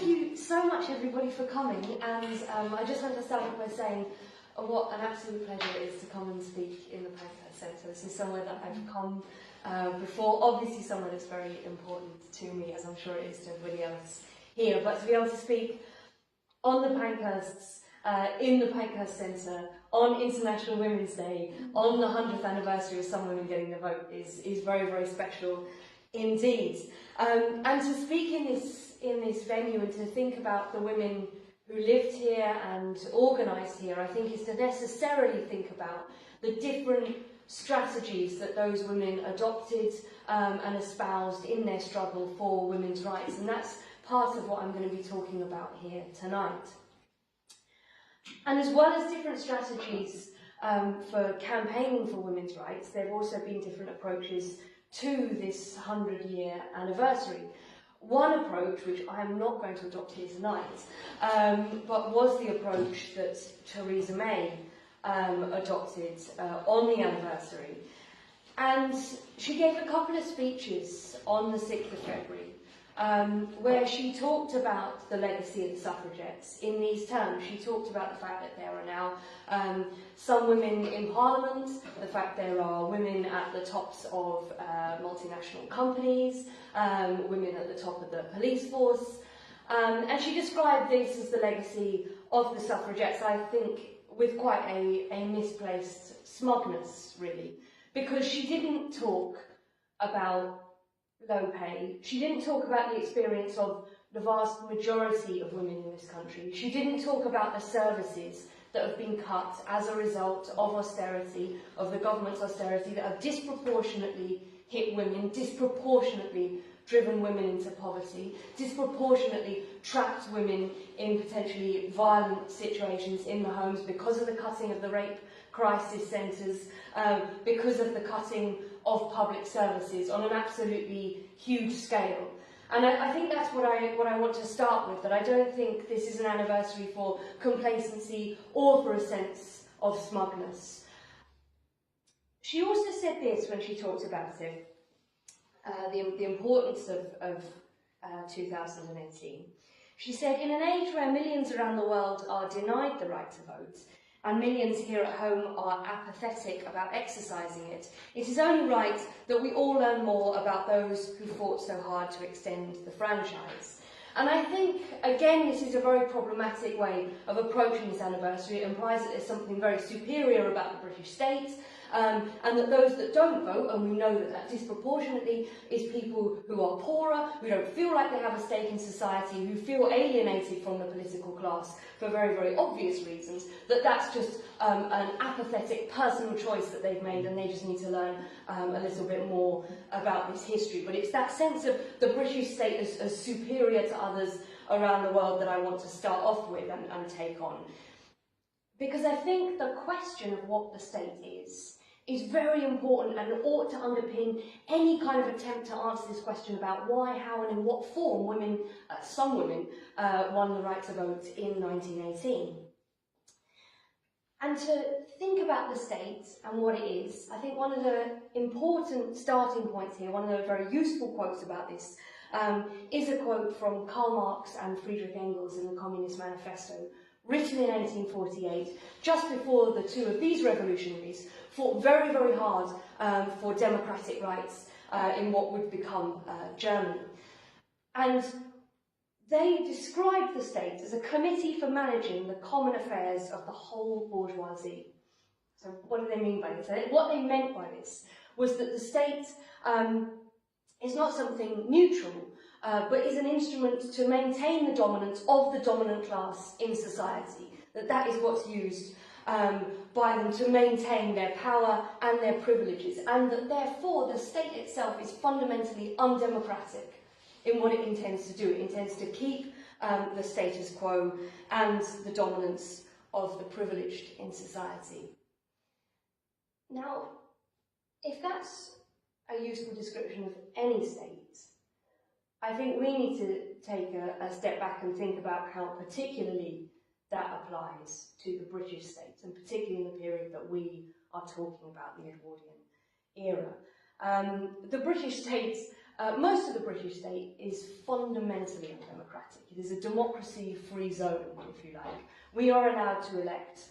thank you so much, everybody, for coming. And I just want to start off by saying what an absolute pleasure it is to come and speak in the Pankhurst Centre. This is somewhere that I've come before, obviously somewhere that's very important to me, as I'm sure it is to everybody else here. But to be able to speak on the Pankhursts, in the Pankhurst Centre, on International Women's Day, on the 100th anniversary of some women getting the vote is very, very special indeed. And to speak in this venue and to think about the women who lived here and organised here, I think is to necessarily think about the different strategies that those women adopted and espoused in their struggle for women's rights. And that's part of what I'm going to be talking about here tonight. And as well as different strategies for campaigning for women's rights, there have also been different approaches to this 100-year anniversary. One approach, which I am not going to adopt here tonight, but was the approach that Theresa May adopted on the anniversary. And she gave a couple of speeches on the 6th of February, where she talked about the legacy of the suffragettes in these terms. She talked about the fact that there are now some women in Parliament, the fact there are women at the tops of multinational companies, women at the top of the police force, and she described this as the legacy of the suffragettes, I think, with quite a misplaced smugness, really, because she didn't talk about low pay. She didn't talk about the experience of the vast majority of women in this country. She didn't talk about the services that have been cut as a result of austerity, of the government's austerity, that have disproportionately hit women, disproportionately driven women into poverty, disproportionately trapped women in potentially violent situations in the homes because of the cutting of the rape crisis centres, because of the cutting of public services on an absolutely huge scale. And I think that's what I want to start with, that I don't think this is an anniversary for complacency or for a sense of smugness. She also said this when she talked about it, the importance of 2018. She said, in an age where millions around the world are denied the right to vote, and millions here at home are apathetic about exercising it, it is only right that we all learn more about those who fought so hard to extend the franchise. And I think, again, this is a very problematic way of approaching this anniversary. It implies that there's something very superior about the British state, and that those that don't vote, and we know that that disproportionately is people who are poorer, who don't feel like they have a stake in society, who feel alienated from the political class for very, very obvious reasons, that that's just an apathetic personal choice that they've made, and they just need to learn a little bit more about this history. But it's that sense of the British state as superior to others around the world that I want to start off with and take on. Because I think the question of what the state is very important and ought to underpin any kind of attempt to answer this question about why, how and in what form women, some women, won the right to vote in 1918. And to think about the state and what it is, I think one of the important starting points here, one of the very useful quotes about this, is a quote from Karl Marx and Friedrich Engels in the Communist Manifesto, written in 1848, just before the two of these revolutionaries fought very, very hard for democratic rights in what would become Germany. And they described the state as a committee for managing the common affairs of the whole bourgeoisie. So what do they mean by this? What they meant by this was that the state is not something neutral, but is an instrument to maintain the dominance of the dominant class in society. That is what's used by them to maintain their power and their privileges, and that therefore the state itself is fundamentally undemocratic in what it intends to do. It intends to keep the status quo and the dominance of the privileged in society. Now, if that's a useful description of any state, I think we need to take a step back and think about how particularly that applies to the British state, and particularly in the period that we are talking about, the Edwardian era. The British state most of the British state is fundamentally undemocratic. It is a democracy-free zone, if you like. We are allowed to elect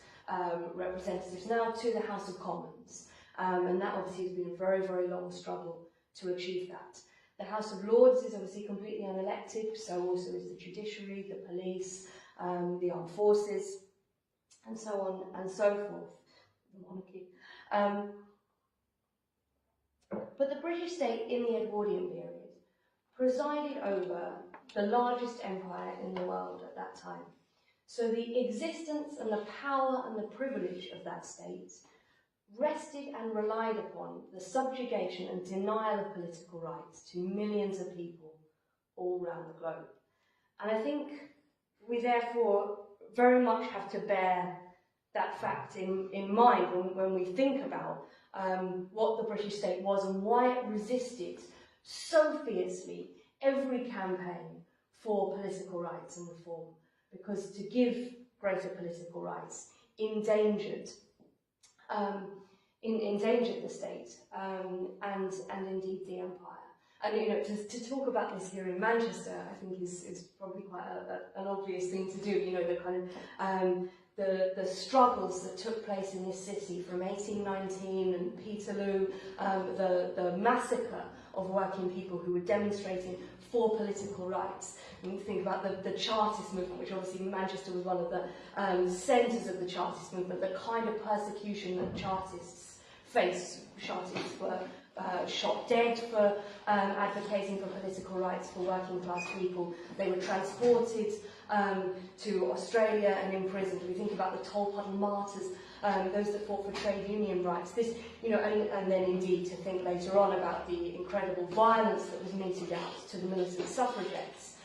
representatives now to the House of Commons, and that obviously has been a very, very long struggle to achieve that. The House of Lords is obviously completely unelected, so also is the judiciary, the police, the armed forces, and so on and so forth, the monarchy. But the British state in the Edwardian period presided over the largest empire in the world at that time. So the existence and the power and the privilege of that state rested and relied upon the subjugation and denial of political rights to millions of people all around the globe. And I think we therefore very much have to bear that fact in mind when we think about what the British state was and why it resisted so fiercely every campaign for political rights and reform, because to give greater political rights endangered the state and indeed the empire. And to talk about this here in Manchester, I think is probably quite an obvious thing to do. The kind of the struggles that took place in this city from 1819 and Peterloo, the massacre of working people who were demonstrating for political rights. When you think about the Chartist movement, which obviously Manchester was one of the centres of the Chartist movement, the kind of persecution that Chartists faced. Chartists were shot dead for advocating for political rights for working class people. They were transported to Australia and imprisoned. We think about the Tolpuddle martyrs, those that fought for trade union rights. This, and then indeed to think later on about the incredible violence that was meted out to the militant suffragettes.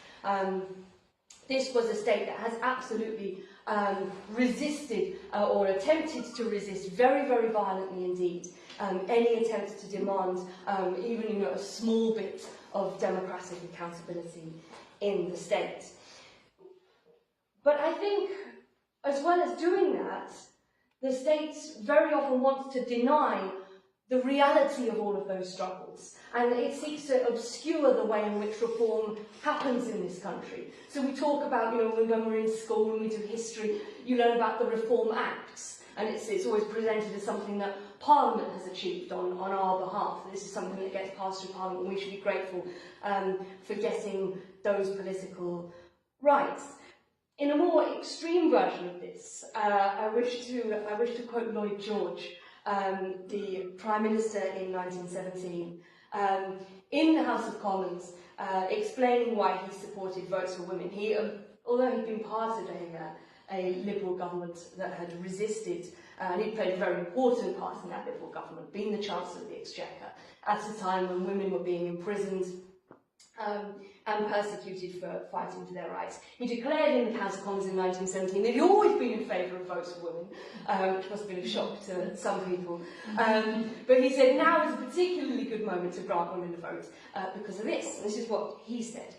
This was a state that has absolutely resisted or attempted to resist very, very violently indeed any attempts to demand even a small bit of democratic accountability in the state. But I think, as well as doing that, the state very often wants to deny the reality of all of those struggles, and it seeks to obscure the way in which reform happens in this country. So we talk about, when we're in school, when we do history, you learn about the Reform Acts, and it's always presented as something that Parliament has achieved on our behalf. This is something that gets passed through Parliament, and we should be grateful for getting those political rights. In a more extreme version of this, I wish to quote Lloyd George, the Prime Minister in 1917, in the House of Commons, explaining why he supported votes for women. Although he'd been part of a Liberal government that had resisted, and he'd played a very important part in that Liberal government, being the Chancellor of the Exchequer, at a time when women were being imprisoned and persecuted for fighting for their rights. He declared in the House of Commons in 1917 that he'd always been in favour of votes for women, which must have been a shock to some people. But he said now is a particularly good moment to grant women a vote because of this. And this is what he said.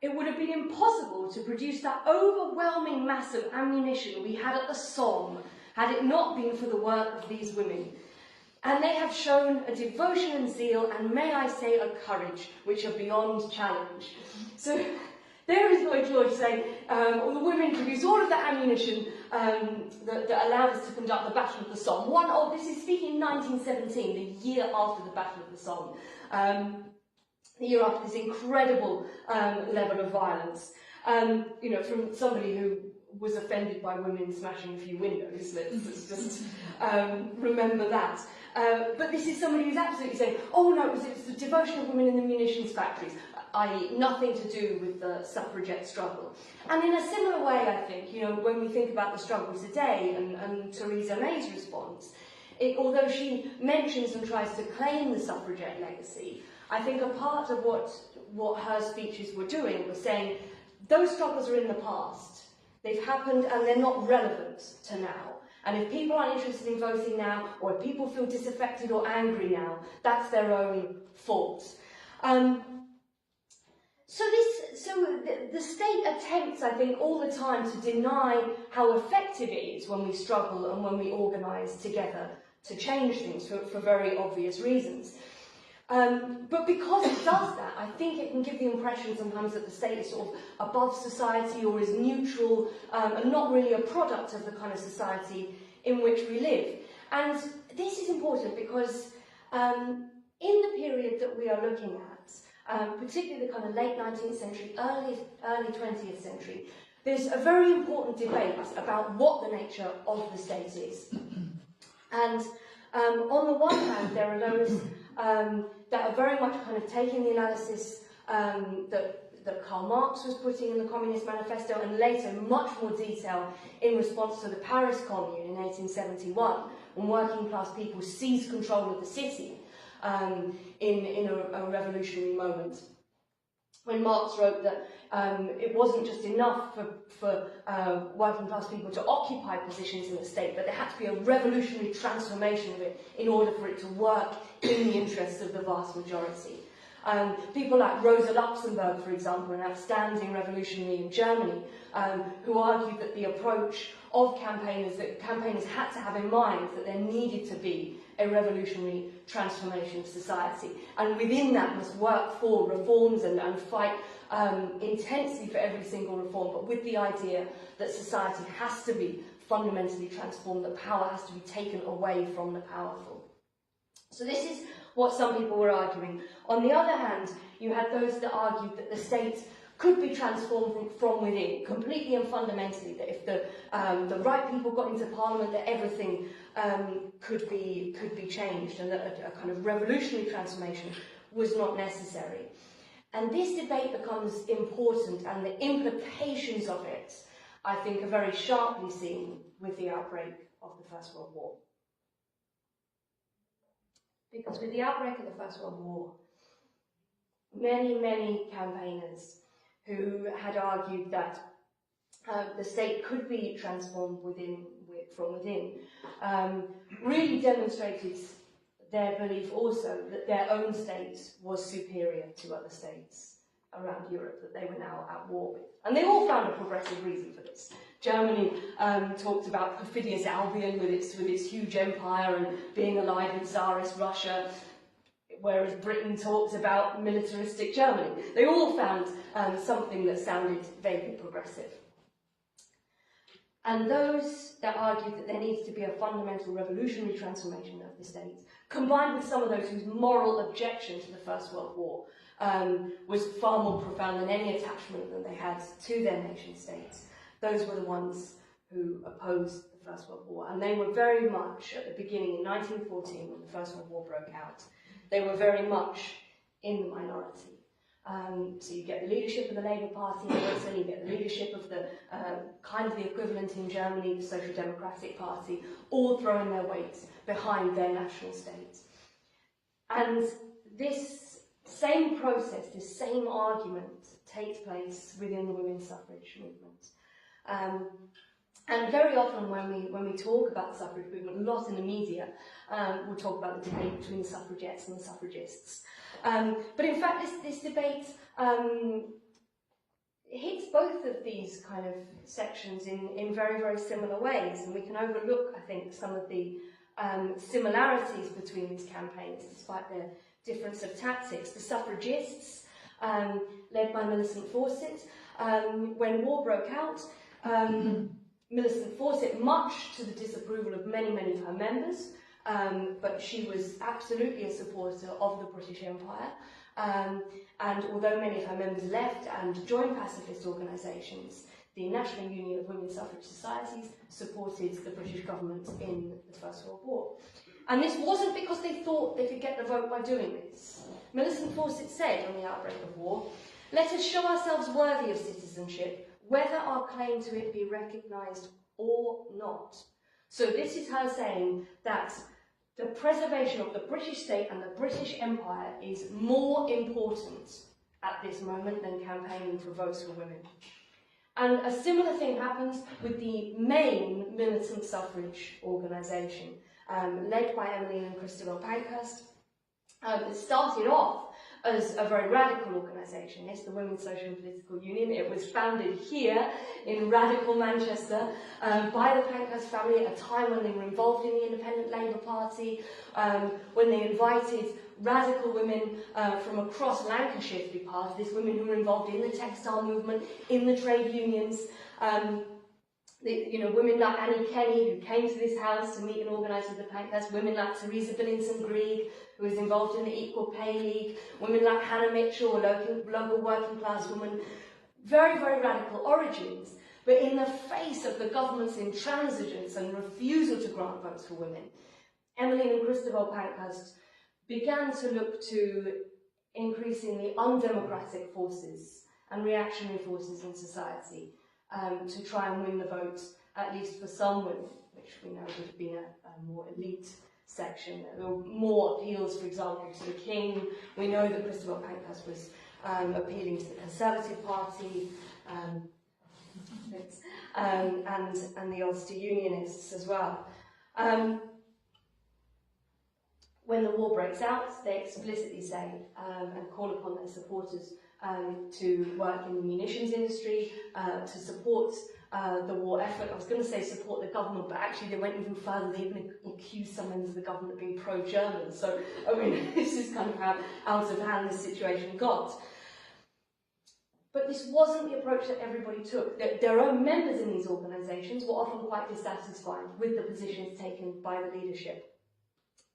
It would have been impossible to produce that overwhelming mass of ammunition we had at the Somme had it not been for the work of these women. And they have shown a devotion and zeal, and may I say a courage, which are beyond challenge. So there is Lloyd George saying, the women produced all of that ammunition that allowed us to conduct the Battle of the Somme. This is speaking in 1917, the year after the Battle of the Somme. The year after this incredible level of violence. From somebody who was offended by women smashing a few windows. Let's just remember that. But this is somebody who's absolutely saying, oh no, it was the devotion of women in the munitions factories, i.e. nothing to do with the suffragette struggle. And in a similar way, I think, when we think about the struggle today and Theresa May's response, although she mentions and tries to claim the suffragette legacy, I think a part of what her speeches were doing was saying, those struggles are in the past. They've happened and they're not relevant to now. And if people aren't interested in voting now, or if people feel disaffected or angry now, that's their own fault. So the state attempts, I think, all the time to deny how effective it is when we struggle and when we organise together to change things for very obvious reasons. But because it does that, I think it can give the impression sometimes that the state is sort of above society or is neutral and not really a product of the kind of society in which we live. And this is important because in the period that we are looking at, particularly the kind of late 19th century, early 20th century, there's a very important debate about what the nature of the state is. And on the one hand, there are those that are very much kind of taking the analysis that Karl Marx was putting in the Communist Manifesto, and later much more detail in response to the Paris Commune in 1871, when working class people seized control of the city in a revolutionary moment. When Marx wrote that it wasn't just enough for working class people to occupy positions in the state, but there had to be a revolutionary transformation of it in order for it to work in the interests of the vast majority. People like Rosa Luxemburg, for example, an outstanding revolutionary in Germany, who argued that the approach of campaigners, that campaigners had to have in mind that there needed to be a revolutionary transformation of society, and within that must work for reforms and fight intensely for every single reform, but with the idea that society has to be fundamentally transformed, that power has to be taken away from the powerful. So this is what some people were arguing. On the other hand, you had those that argued that the state could be transformed from within, completely and fundamentally, that if the right people got into parliament, that everything could be changed, and that a kind of revolutionary transformation was not necessary. And this debate becomes important, and the implications of it, I think, are very sharply seen with the outbreak of the First World War. Because with the outbreak of the First World War, many campaigners who had argued that the state could be transformed from within, really demonstrated their belief also that their own state was superior to other states around Europe that they were now at war with. And they all found a progressive reason for this. Germany talked about perfidious Albion with its huge empire and being allied with Tsarist Russia, whereas Britain talked about militaristic Germany. They all found something that sounded vaguely progressive. And those that argued that there needs to be a fundamental revolutionary transformation of the state, combined with some of those whose moral objection to the First World War was far more profound than any attachment that they had to their nation states, those were the ones who opposed the First World War. And they were very much, at the beginning in 1914, when the First World War broke out, they were very much in the minority. So you get the leadership of the Labour Party in Britain, you get the leadership of the kind of the equivalent in Germany, the Social Democratic Party, all throwing their weight behind their national state. And this same process, this same argument takes place within the women's suffrage movement. And very often when we talk about the suffrage movement, a lot in the media, we'll talk about the debate between the suffragettes and the suffragists. But in fact, this debate hits both of these kind of sections in very similar ways, and we can overlook, I think, some of the similarities between these campaigns, despite their difference of tactics. The suffragists, led by Millicent Fawcett, when war broke out, Millicent Fawcett, much to the disapproval of many of her members, but she was absolutely a supporter of the British Empire, and although many of her members left and joined pacifist organisations, the National Union of Women's Suffrage Societies supported the British government in the First World War. And this wasn't because they thought they could get the vote by doing this. Millicent Fawcett said on the outbreak of war, "Let us show ourselves worthy of citizenship, whether our claim to it be recognised or not." So this is her saying that the preservation of the British state and the British Empire is more important at this moment than campaigning for votes for women. And a similar thing happens with the main militant suffrage organisation, led by Emmeline and Christabel Pankhurst. It started off as a very radical organisation. It's the Women's Social and Political Union. It was founded here in radical Manchester by the Pankhurst family at a time when they were involved in the Independent Labour Party, when they invited radical women from across Lancashire to be part of this, women who were involved in the textile movement, in the trade unions. Women like Annie Kenny, who came to this house to meet and organise with the Pankhurst, women like Teresa Billington-Grieg, who was involved in the Equal Pay League, women like Hannah Mitchell, a local working class woman, very, very radical origins. But in the face of the government's intransigence and refusal to grant votes for women, Emmeline and Christabel Pankhurst began to look to increasingly undemocratic forces and reactionary forces in society to try and win the vote, at least for some women, which we know would have been a more elite section. There were more appeals, for example, to the King. We know that Christabel Pankhurst was appealing to the Conservative Party and the Ulster Unionists as well. When the war breaks out, they explicitly say and call upon their supporters to work in the munitions industry, to support the war effort. I was going to say support the government, but actually they went even further. They even accused some members of the government of being pro-German. So, I mean, this is kind of how out of hand this situation got. But this wasn't the approach that everybody took. Their own members in these organisations were often quite dissatisfied with the positions taken by the leadership.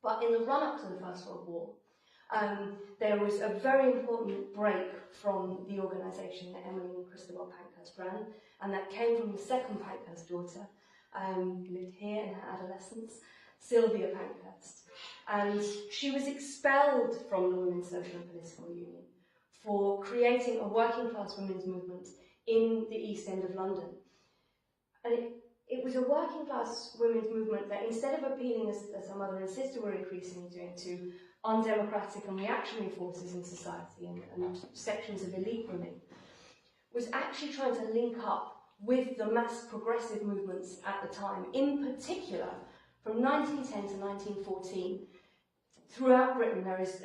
But in the run-up to the First World War, there was a very important break from the organisation that Emmeline and Christabel Pankhurst ran, and that came from the second Pankhurst daughter, who lived here in her adolescence, Sylvia Pankhurst. And she was expelled from the Women's Social and Political Union for creating a working class women's movement in the East End of London. And it was a working class women's movement that, instead of appealing, as her mother and sister were increasingly doing, to undemocratic and reactionary forces in society and sections of elite women, was actually trying to link up with the mass progressive movements at the time. In particular, from 1910 to 1914, throughout Britain there is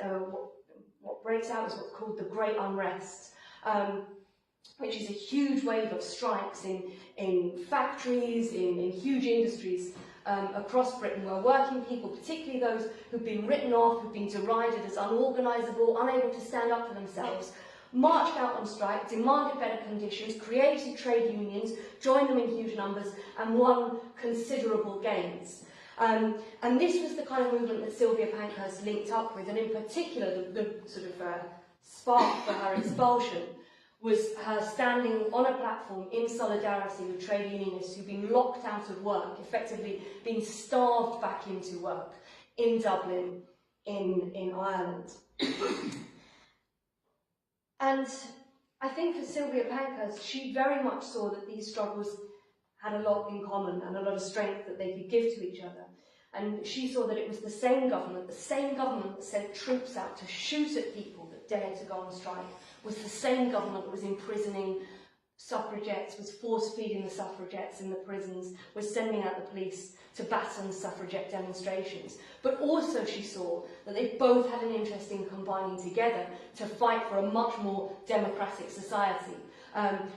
what breaks out is what's called the Great Unrest, which is a huge wave of strikes in factories, in huge industries across Britain, where working people, particularly those who've been written off, who've been derided as unorganisable, unable to stand up for themselves, marched out on strike, demanded better conditions, created trade unions, joined them in huge numbers, and won considerable gains. And this was the kind of movement that Sylvia Pankhurst linked up with, and in particular the sort of spark for her expulsion was her standing on a platform in solidarity with trade unionists who'd been locked out of work, effectively being starved back into work in Dublin, in Ireland. And I think for Sylvia Pankhurst, she very much saw that these struggles had a lot in common and a lot of strength that they could give to each other. And she saw that it was the same government that sent troops out to shoot at people that dared to go on strike, was the same government that was imprisoning suffragettes, was force-feeding the suffragettes in the prisons, was sending out the police to batten suffragette demonstrations. But also she saw that they both had an interest in combining together to fight for a much more democratic society,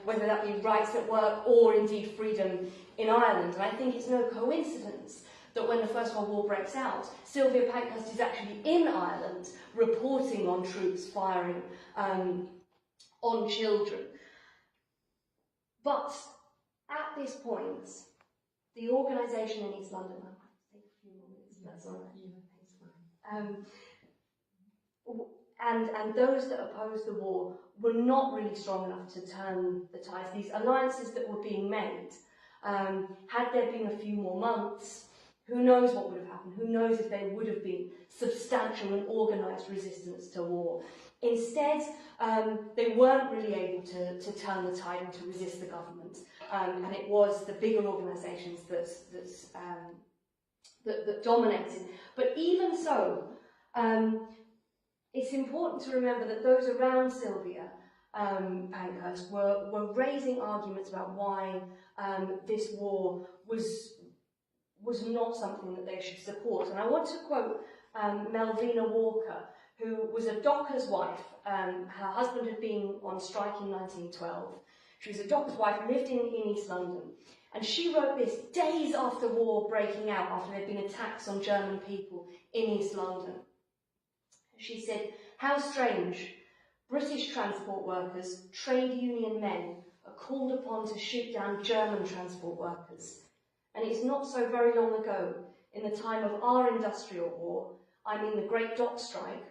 whether that be rights at work or indeed freedom in Ireland. And I think it's no coincidence that when the First World War breaks out, Sylvia Pankhurst is actually in Ireland reporting on troops firing on children. But at this point, the organisation in East London, I might take a few more minutes, if that's all right. And those that opposed the war were not really strong enough to turn the tides. These alliances that were being made, had there been a few more months, who knows what would have happened? Who knows if there would have been substantial and organised resistance to war? Instead, they weren't really able to turn the tide and to resist the government. And it was the bigger organisations that dominated. But even so, it's important to remember that those around Sylvia Pankhurst were raising arguments about why this war was not something that they should support. And I want to quote Melvina Walker, who was a docker's wife. Her husband had been on strike in 1912. She was a doctor's wife, lived in East London. And she wrote this days after war breaking out, after there had been attacks on German people in East London. She said, "How strange. British transport workers, trade union men, are called upon to shoot down German transport workers. And it's not so very long ago, in the time of our industrial war, I mean the Great Dock Strike,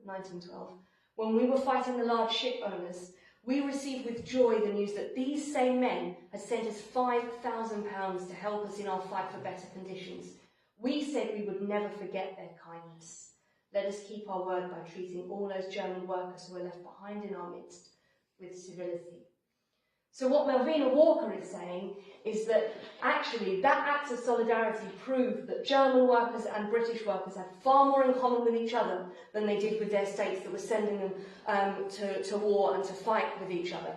1912, when we were fighting the large ship owners, we received with joy the news that these same men had sent us £5,000 to help us in our fight for better conditions. We said we would never forget their kindness. Let us keep our word by treating all those German workers who are left behind in our midst with civility." So what Melvina Walker is saying is that actually that act of solidarity proved that German workers and British workers had far more in common with each other than they did with their states that were sending them to war and to fight with each other.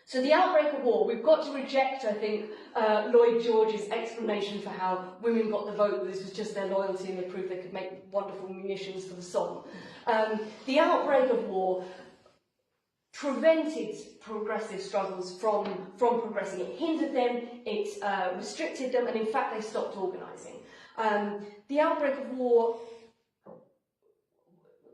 So the outbreak of war, we've got to reject, I think, Lloyd George's explanation for how women got the vote, this was just their loyalty and they proved they could make wonderful munitions for the Somme. The outbreak of war prevented progressive struggles from progressing. It hindered them, it restricted them, and in fact they stopped organising. The outbreak of war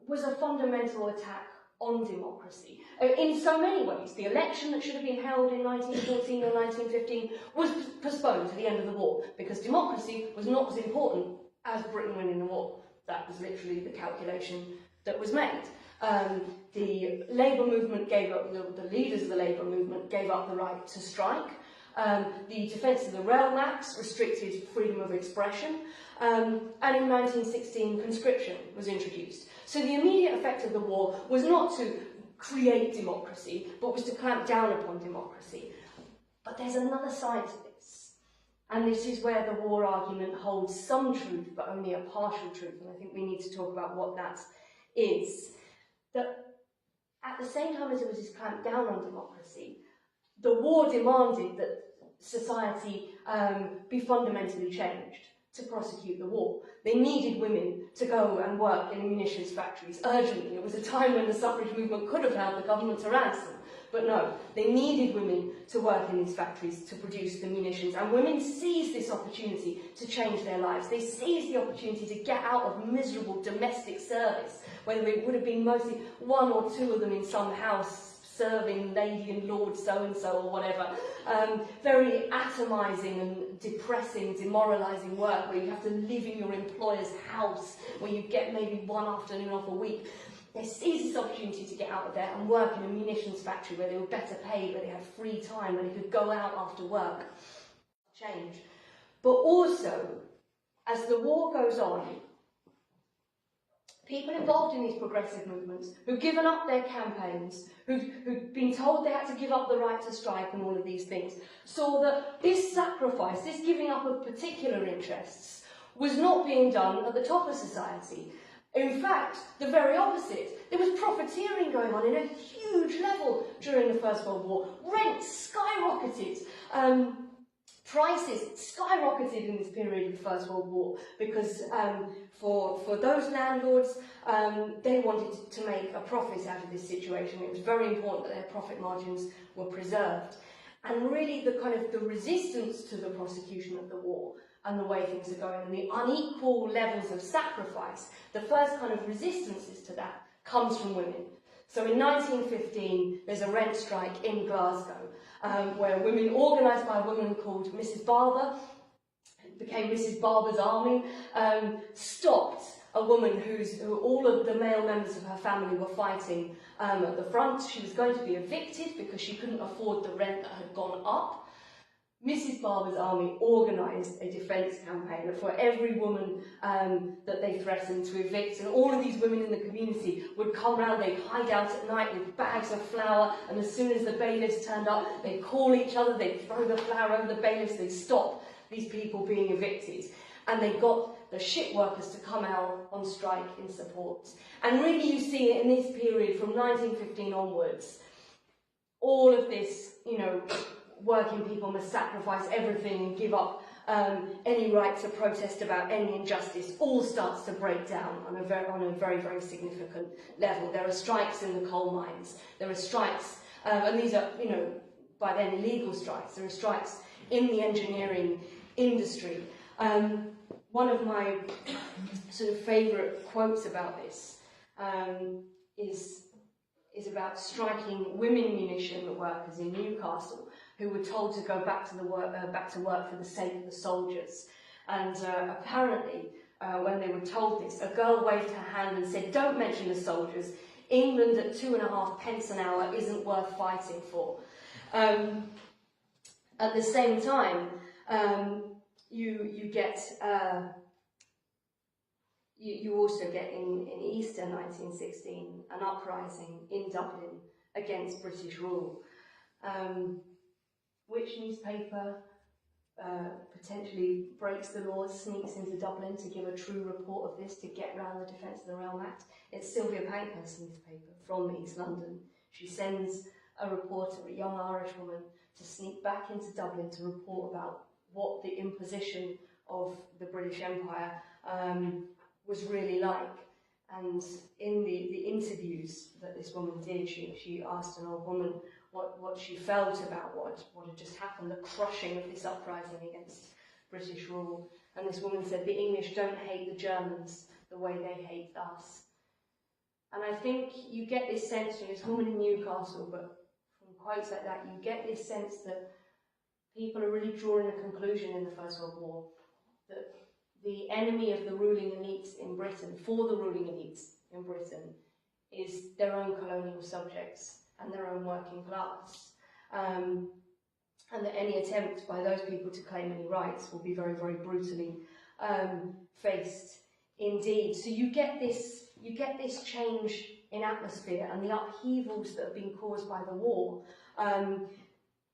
was a fundamental attack on democracy. In so many ways, the election that should have been held in 1914 or 1915 was postponed to the end of the war because democracy was not as important as Britain winning the war. That was literally the calculation that was made. The Labour movement gave up, the leaders of the Labour movement gave up the right to strike. The Defence of the Realm Acts restricted freedom of expression. And in 1916, conscription was introduced. So the immediate effect of the war was not to create democracy, but was to clamp down upon democracy. But there's another side to this. And this is where the war argument holds some truth, but only a partial truth. And I think we need to talk about what that is. That at the same time as it was this clamp down on democracy, the war demanded that society be fundamentally changed to prosecute the war. They needed women to go and work in munitions factories urgently. It was a time when the suffrage movement could have held the government to ransom, but no, they needed women to work in these factories to produce the munitions, and women seized this opportunity to change their lives. They seized the opportunity to get out of miserable domestic service, whether it would have been mostly one or two of them in some house serving lady and lord so-and-so or whatever. Very atomising and depressing, demoralising work where you have to live in your employer's house, where you get maybe one afternoon off a week. They seized this opportunity to get out of there and work in a munitions factory where they were better paid, where they had free time, where they could go out after work. Change. But also, as the war goes on, people involved in these progressive movements who've given up their campaigns, who've been told they had to give up the right to strike and all of these things, saw that this sacrifice, this giving up of particular interests, was not being done at the top of society. In fact, the very opposite. There was profiteering going on in a huge level during the First World War. Rents skyrocketed. Prices skyrocketed in this period of the First World War because for those landlords, they wanted to make a profit out of this situation. It was very important that their profit margins were preserved. And really the resistance to the prosecution of the war and the way things are going and the unequal levels of sacrifice, the first kind of resistances to that comes from women. So in 1915, there's a rent strike in Glasgow, where women, organised by a woman called Mrs. Barber, who became Mrs. Barber's Army, stopped a woman who all of the male members of her family were fighting at the front. She was going to be evicted because she couldn't afford the rent that had gone up. Mrs. Barber's Army organised a defence campaign for every woman that they threatened to evict, and all of these women in the community would come round, they'd hide out at night with bags of flour, and as soon as the bailiffs turned up, they'd call each other, they'd throw the flour over the bailiffs, they'd stop these people being evicted. And they got the ship workers to come out on strike in support. And really you see it in this period from 1915 onwards. All of this, working people must sacrifice everything and give up any right to protest about any injustice, all starts to break down on a very, very significant level. There are strikes in the coal mines, there are strikes, and these are, by then illegal strikes, there are strikes in the engineering industry. One of my sort of favourite quotes about this is about striking women munition workers in Newcastle who were told to go back to work for the sake of the soldiers. And apparently, when they were told this, a girl waved her hand and said, "Don't mention the soldiers. England at 2.5 pence an hour isn't worth fighting for." At the same time, you also get in Easter 1916 an uprising in Dublin against British rule. Which newspaper potentially breaks the laws, sneaks into Dublin to give a true report of this to get round the Defence of the Realm Act? It's Sylvia Pankhurst newspaper from East London. She sends a reporter, a young Irish woman, to sneak back into Dublin to report about what the imposition of the British Empire was really like. And in the interviews that this woman did, she asked an old woman what she felt about what had just happened, the crushing of this uprising against British rule. And this woman said, "The English don't hate the Germans the way they hate us." And I think you get this sense from this woman in Newcastle, but from quotes like that, you get this sense that people are really drawing a conclusion in the First World War, that the enemy of the ruling elites in Britain, for the ruling elites in Britain, is their own colonial subjects and their own working class. And that any attempt by those people to claim any rights will be very, very brutally faced indeed. So you get this change in atmosphere and the upheavals that have been caused by the war.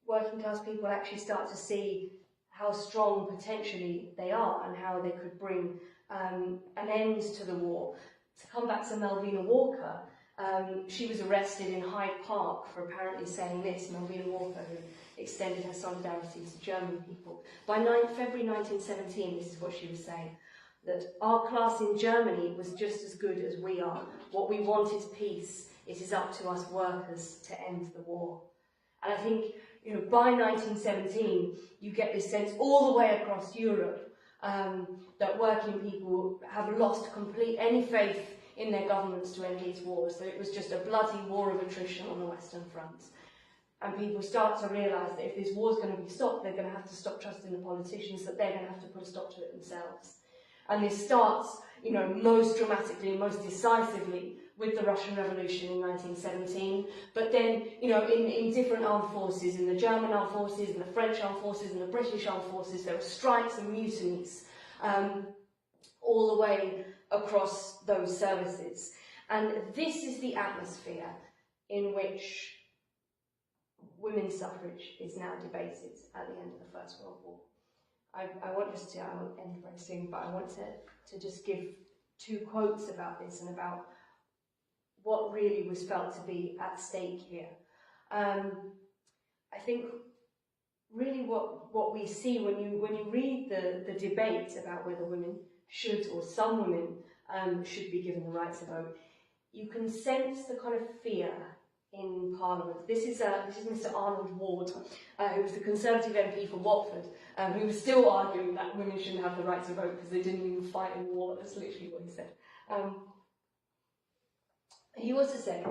Working class people actually start to see how strong potentially they are and how they could bring an end to the war. To come back to Melvina Walker, she was arrested in Hyde Park for apparently saying this, Melvina Walker, who extended her solidarity to German people. By February 1917, this is what she was saying, that our class in Germany was just as good as we are. What we want is peace. It is up to us workers to end the war. And I think, by 1917, you get this sense all the way across Europe that working people have lost any faith in their governments to end these wars. So it was just a bloody war of attrition on the Western Front. And people start to realise that if this war's going to be stopped, they're going to have to stop trusting the politicians, that they're going to have to put a stop to it themselves. And this starts, most dramatically, most decisively with the Russian Revolution in 1917. But then, in different armed forces, in the German armed forces, in the French armed forces, in the British armed forces, there are strikes and mutinies all the way across those services. And this is the atmosphere in which women's suffrage is now debated at the end of the First World War. I won't end very soon, but I want to just give two quotes about this and about what really was felt to be at stake here. I think really what we see when you read the debate about whether women should, or some women should be given the right to vote, you can sense the kind of fear in Parliament. This is Mr. Arnold Ward, who was the Conservative MP for Watford, who was still arguing that women shouldn't have the right to vote because they didn't even fight in war. That's literally what he said. He also said,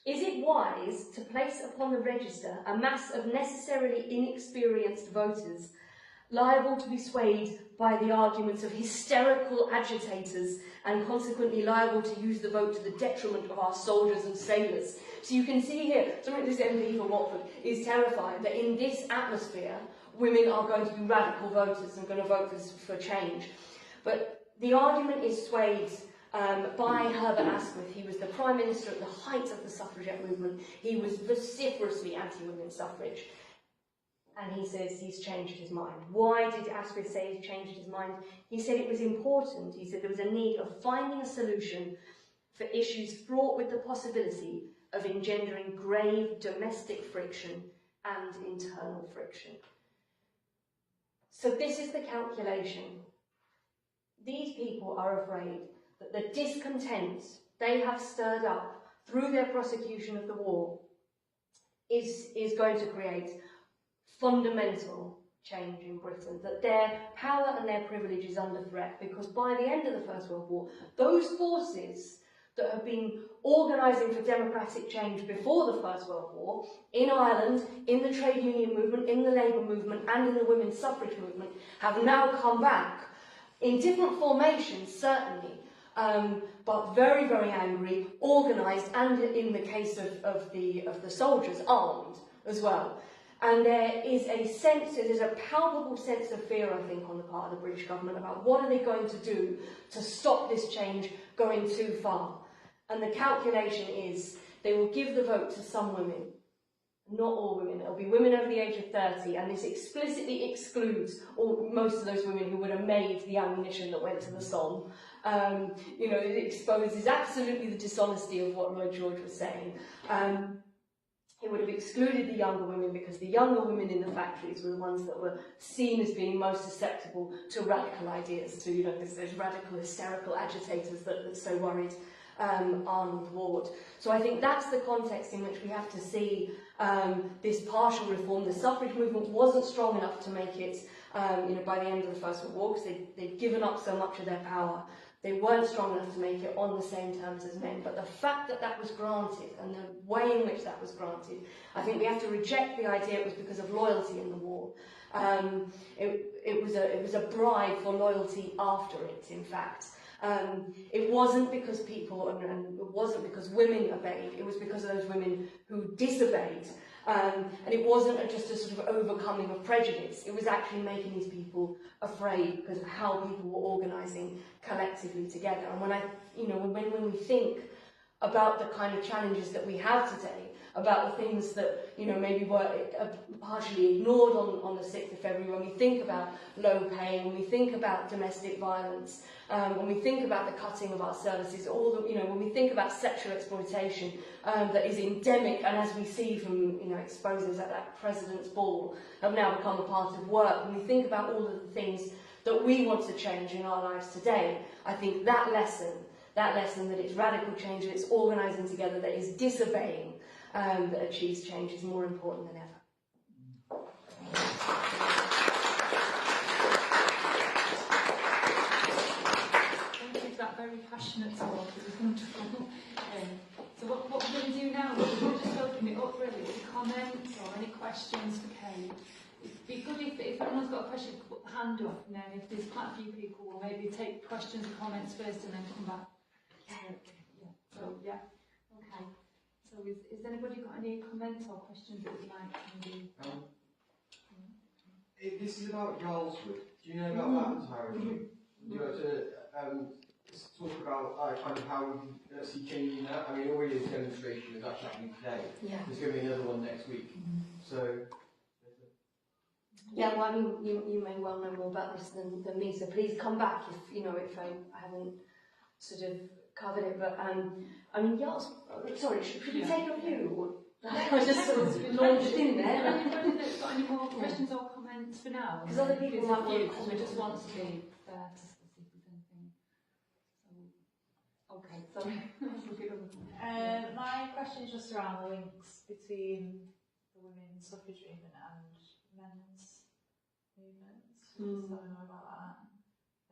"Is it wise to place upon the register a mass of necessarily inexperienced voters, liable to be swayed by the arguments of hysterical agitators and consequently liable to use the vote to the detriment of our soldiers and sailors?" So you can see here, this MP for Watford is terrified that in this atmosphere, women are going to be radical voters and going to vote for change. But the argument is swayed by Herbert Asquith. He was the Prime Minister at the height of the suffragette movement. He was vociferously anti-women's suffrage. And he says he's changed his mind. Why did Asquith say he changed his mind? He said it was important. He said there was a need of finding a solution for issues fraught with the possibility of engendering grave domestic friction and internal friction. So this is the calculation. These people are afraid that the discontent they have stirred up through their prosecution of the war is going to create fundamental change in Britain, that their power and their privilege is under threat, because by the end of the First World War, those forces that have been organising for democratic change before the First World War, in Ireland, in the trade union movement, in the labour movement and in the women's suffrage movement, have now come back in different formations, certainly, but very, very angry, organised, and in the case of the soldiers, armed as well. And there is a sense, there's a palpable sense of fear, I think, on the part of the British government about what are they going to do to stop this change going too far. And the calculation is they will give the vote to some women, not all women. It'll be women over the age of 30, and this explicitly excludes most of those women who would have made the ammunition that went to the Somme. You know, it exposes absolutely the dishonesty of what Lloyd George was saying. It would have excluded the younger women, because the younger women in the factories were the ones that were seen as being most susceptible to radical ideas, to, you know, those radical, hysterical agitators that so worried Arnold Ward. So I think that's the context in which we have to see this partial reform. The suffrage movement wasn't strong enough to make it, you know, by the end of the First World War, because they'd given up so much of their power. They weren't strong enough to make it on the same terms as men. But the fact that that was granted, and the way in which that was granted, I think we have to reject the idea it was because of loyalty in the war. It was a bribe for loyalty after it, in fact. It wasn't because people, and it wasn't because women obeyed, it was because of those women who disobeyed. And it wasn't just a sort of overcoming of prejudice, it was actually making these people afraid because of how people were organising collectively together. And when we think about the kind of challenges that we have today, about the things that, you know, maybe were partially ignored on the 6th of February, when we think about low pay, when we think about domestic violence, when we think about the cutting of our services, when we think about sexual exploitation that is endemic, and as we see from, you know, exposures at that President's Ball, have now become a part of work. When we think about all of the things that we want to change in our lives today, I think that lesson that it's radical change, that it's organising together, that it's disobeying, that achieves change is more important than ever. Thank you for that very passionate talk. It was wonderful. So what we're going to do now is we're just open it up really to comments or any questions for Kate. It'd be good if anyone's got a question, put the hand up, and then if there's quite a few people, we'll maybe take questions and comments first and then come back. Yeah. Okay. So has anybody got any comments or questions that would like to do? This is about Galsworth. Do you know about that entirely? Do you want to talk about kind of how you see changing that? I mean, already this demonstration is actually happening today. Yeah. There's going to be another one next week. So. Yeah, well, I mean, you may well know more about this than me, so please come back if I haven't sort of covered it. But I mean, sorry, should we take a few? I just sort of launched in there. Anybody that's got any more questions or comments for now? Because other people might want to comment. We just want to be there to see if there's anything. So, okay, sorry. My question is just around the links between the women's suffrage movement and men's movements. So I know about that.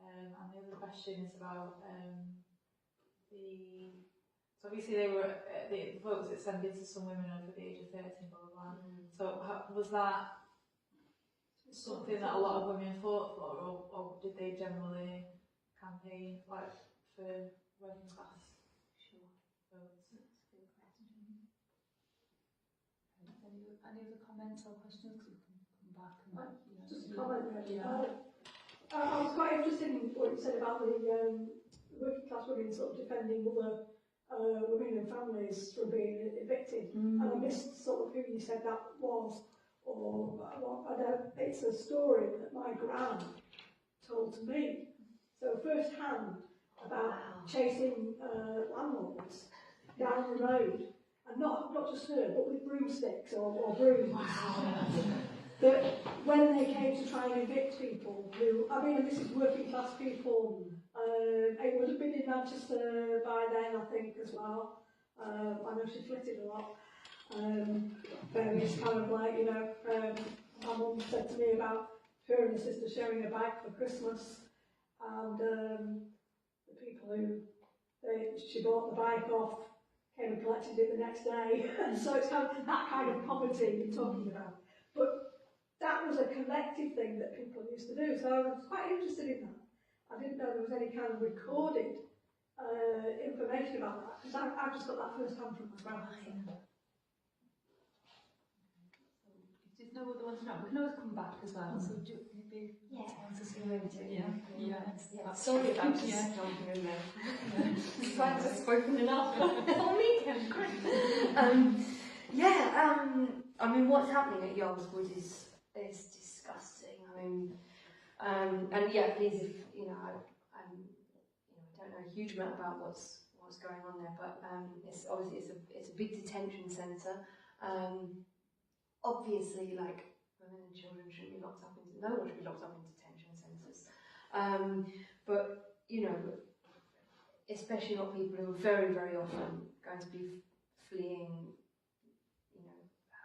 And the other question is about so obviously they were the votes extended to some women over the age of 13, blah blah blah. So was that something that a lot of women fought for, or did they generally campaign like for working class? Sure. Votes. Any other comments or questions? We can come back and just a comment. I was quite interested in what you said about the working class women sort of defending other women and families from being evicted, and I missed sort of who you said that was, or it's a story that my gran told to me, so first hand about chasing landlords down the road, and not just her, but with broomsticks or brooms. Wow. That when they came to try and evict people who, I mean, this is working class people. It would have been in Manchester by then, I think, as well. I know she flitted a lot. Various kind of like, my mum said to me about her and the sister sharing a bike for Christmas, and the people who she bought the bike off came and collected it the next day. So it's kind of that kind of poverty you're talking about. But that was a collective thing that people used to do, so I was quite interested in that. I didn't know there was any kind of recorded information about that, because I've just got that first hand from my grandmother. If there's no other ones now, we can always come back as well. So do maybe Sorry about just jumping in there. Trying to spoken enough. On weekend, I mean, what's happening at Yarmswood is disgusting. I mean, and yeah, please, if you know, I don't know a huge amount about what's going on there, but it's obviously it's a big detention centre. Obviously, like, women and children shouldn't be locked up into, no one should be locked up in detention centres. But, you know, especially not people who are very, very often going to be fleeing, you know,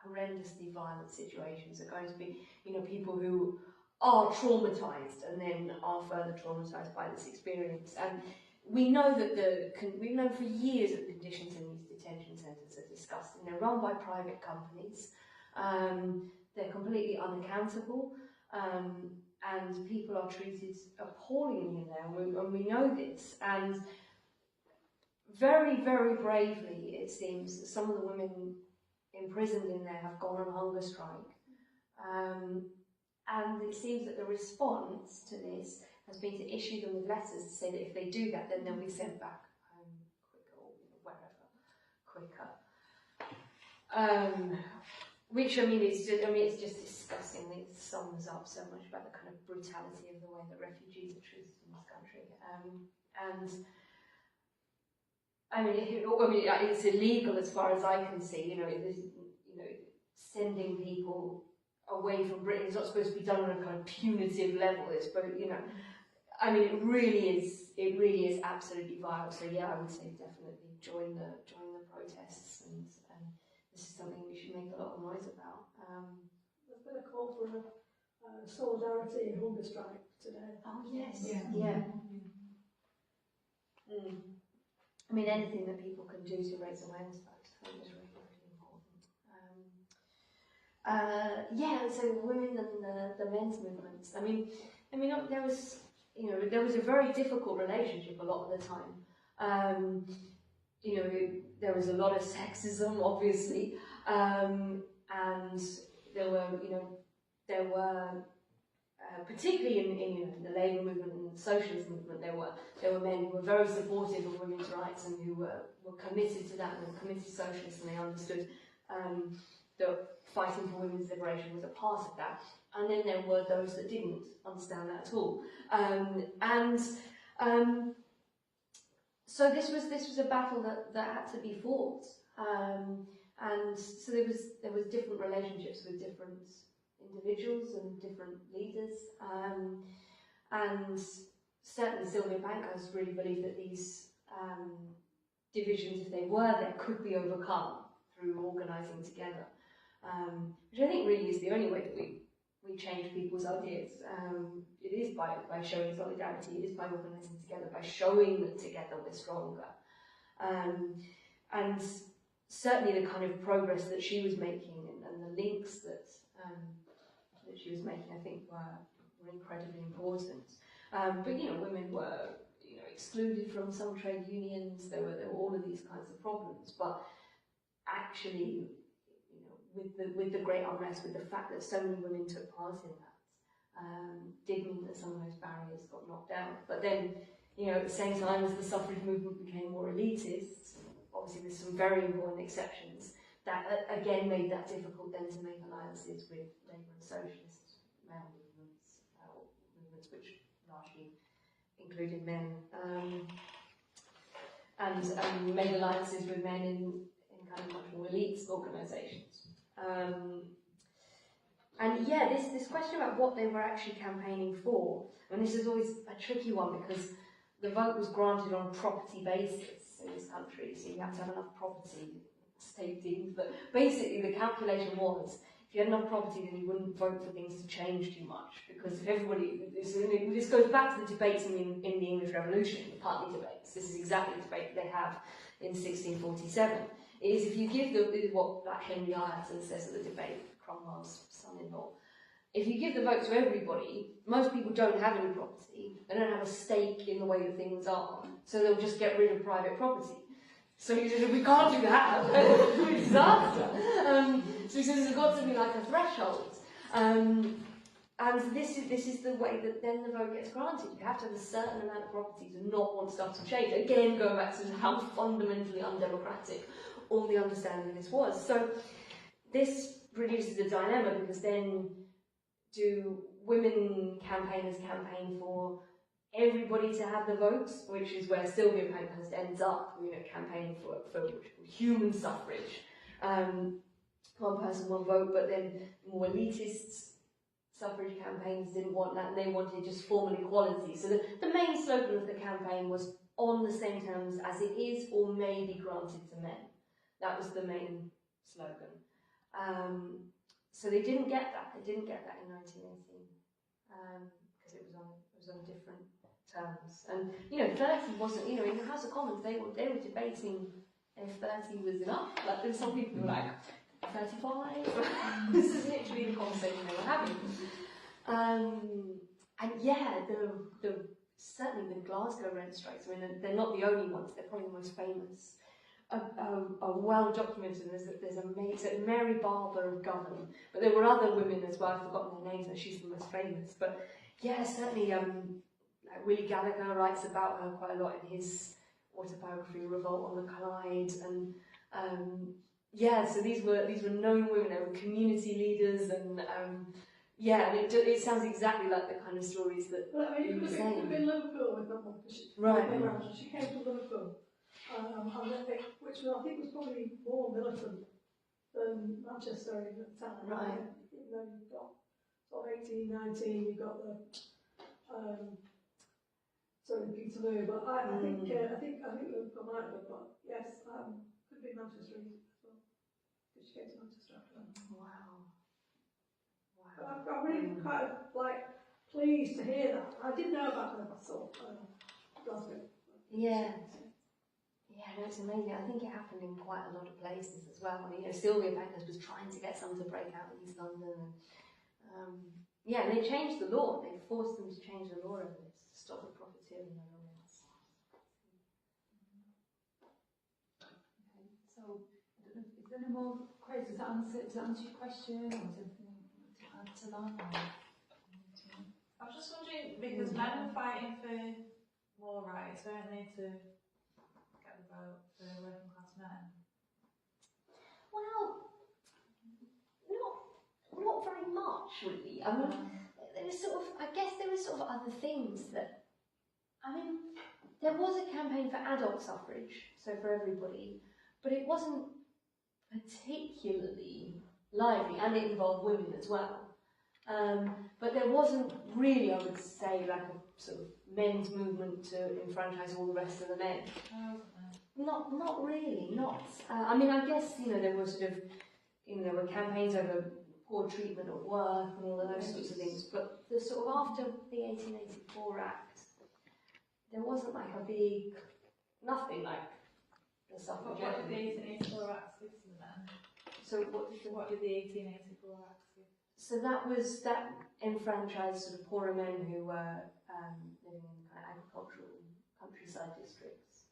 horrendously violent situations, are going to be, you know, people who are traumatised and then are further traumatised by this experience. And we know that we've known for years that the conditions in these detention centres are disgusting. They're run by private companies. They're completely unaccountable, and people are treated appallingly in there, and we know this. And very, very bravely, it seems, that some of the women imprisoned in there have gone on hunger strike. And it seems that the response to this has been to issue them with letters to say that if they do that, then they'll be sent back home quicker, or wherever, quicker. Which, I mean, it's just disgusting. It sums up so much about the kind of brutality of the way that refugees are treated in this country. And I mean, it's illegal as far as I can see. You know, sending people away from Britain is not supposed to be done on a kind of punitive level. It's supposed, you know, I mean, it really is absolutely vile. So yeah, I would say definitely join the protests, and this is something we should make a lot of noise about. There's been a call for a solidarity and hunger strike today. Oh yes, yeah. I mean, anything that people can do to raise awareness about it, I think is really, really important. So women and the men's movements. I mean, there was a very difficult relationship a lot of the time. There was a lot of sexism, obviously, and there were particularly in the labour movement and the socialist movement, there were men who were very supportive of women's rights and who were committed to that, and were committed socialists, and they understood that fighting for women's liberation was a part of that. And then there were those that didn't understand that at all. So this was a battle that had to be fought, and so there was different relationships with different individuals and different leaders, and certainly Sylvia Pankhurst really believed that these divisions, if they were there, could be overcome through organising together, which I think really is the only way that we change people's ideas. It is by showing solidarity, it is by organising together, by showing that together we're stronger. And certainly the kind of progress that she was making and the links that she was making, I think, were incredibly important. But women were excluded from some trade unions. There were all of these kinds of problems. But actually, with the great unrest, with the fact that so many women took part in that, did mean that some of those barriers got knocked down. But then, at the same time as the suffrage movement became more elitist, obviously there's some very important exceptions, that again made that difficult then to make alliances with labour and socialist male movements, movements which largely included men, and made alliances with men in kind of much more elite organisations. This question about what they were actually campaigning for, and this is always a tricky one because the vote was granted on a property basis in this country, so you have to have enough property, state deemed, but basically the calculation was, if you had enough property, then you wouldn't vote for things to change too much, because if everybody, this goes back to the debates in the English Revolution, the Putney debates. This is exactly the debate they have in 1647. It is if you give what that Henry Ireton says at the debate, Cromwell's son-in-law, if you give the vote to everybody, most people don't have any property, they don't have a stake in the way that things are, so they'll just get rid of private property. So he said, we can't do that, it's a disaster. So he says there's got to be like a threshold. And this is the way that then the vote gets granted. You have to have a certain amount of property to not want stuff to change. Again, going back to how fundamentally undemocratic all the understanding of this was. So this produces a dilemma, because then do women campaigners campaign for everybody to have the votes, which is where Sylvia Pankhurst ends up, campaigning for human suffrage. One person, one vote, but then more elitist suffrage campaigns didn't want that, and they wanted just formal equality. So the main slogan of the campaign was on the same terms as it is or may be granted to men. That was the main slogan. So they didn't get that. They didn't get that in 1918 because it was on different terms. And 30 wasn't. In the House of Commons they were debating if 30 was enough. Like there were some people who were like 35. This is literally the conversation they were having. And yeah, certainly the Glasgow rent strikes. I mean, they're not the only ones. They're probably the most famous. Are well documented. There's a Mary Barber of Govan, but there were other women as well. I've forgotten their names, and she's the most famous. But yeah, certainly, Willie Gallagher writes about her quite a lot in his autobiography, Revolt on the Clyde, and so these were known women. They were community leaders, and and it sounds exactly like the kind of stories that you were saying. It could have been Liverpool with that one. Right. She came to Liverpool. Which I think was probably more militant than Manchester at the time. Right. Even though you've got sort of 1819, you've got the Peterloo, but I think Liverpool might have been, but yes, could be Manchester as well. Because she came to Manchester after that. Wow. But I'm really quite pleased to hear that. I didn't know about the sort of Glasgow. Yeah. Yeah, no, it's amazing. I think it happened in quite a lot of places as well. I mean, Sylvia Pankhurst was trying to get some to break out in East London. And they changed the law. They forced them to change the law over this to stop the profiteering and all else. Okay, so I don't know, is there any more questions? Does that answer your question, or is there anything to add to that? I was just wondering, because men were fighting for more rights, weren't they, to get the vote for working class men? Well, not very much, really. I mean, there was sort of other things that, there was a campaign for adult suffrage, so for everybody, but it wasn't particularly lively, and it involved women as well. But there wasn't really, I would say, like a sort of men's movement to enfranchise all the rest of the men. Not really, not. I guess, there were sort of, there were campaigns over poor treatment of work and all of those sorts of things, but the sort of after the 1884 Act, there wasn't like a big, nothing like the suffragette. What did the 1884 Act give to the men? So what did the 1884 Act give? So that enfranchised sort of poorer men who were living in kind of agricultural countryside districts.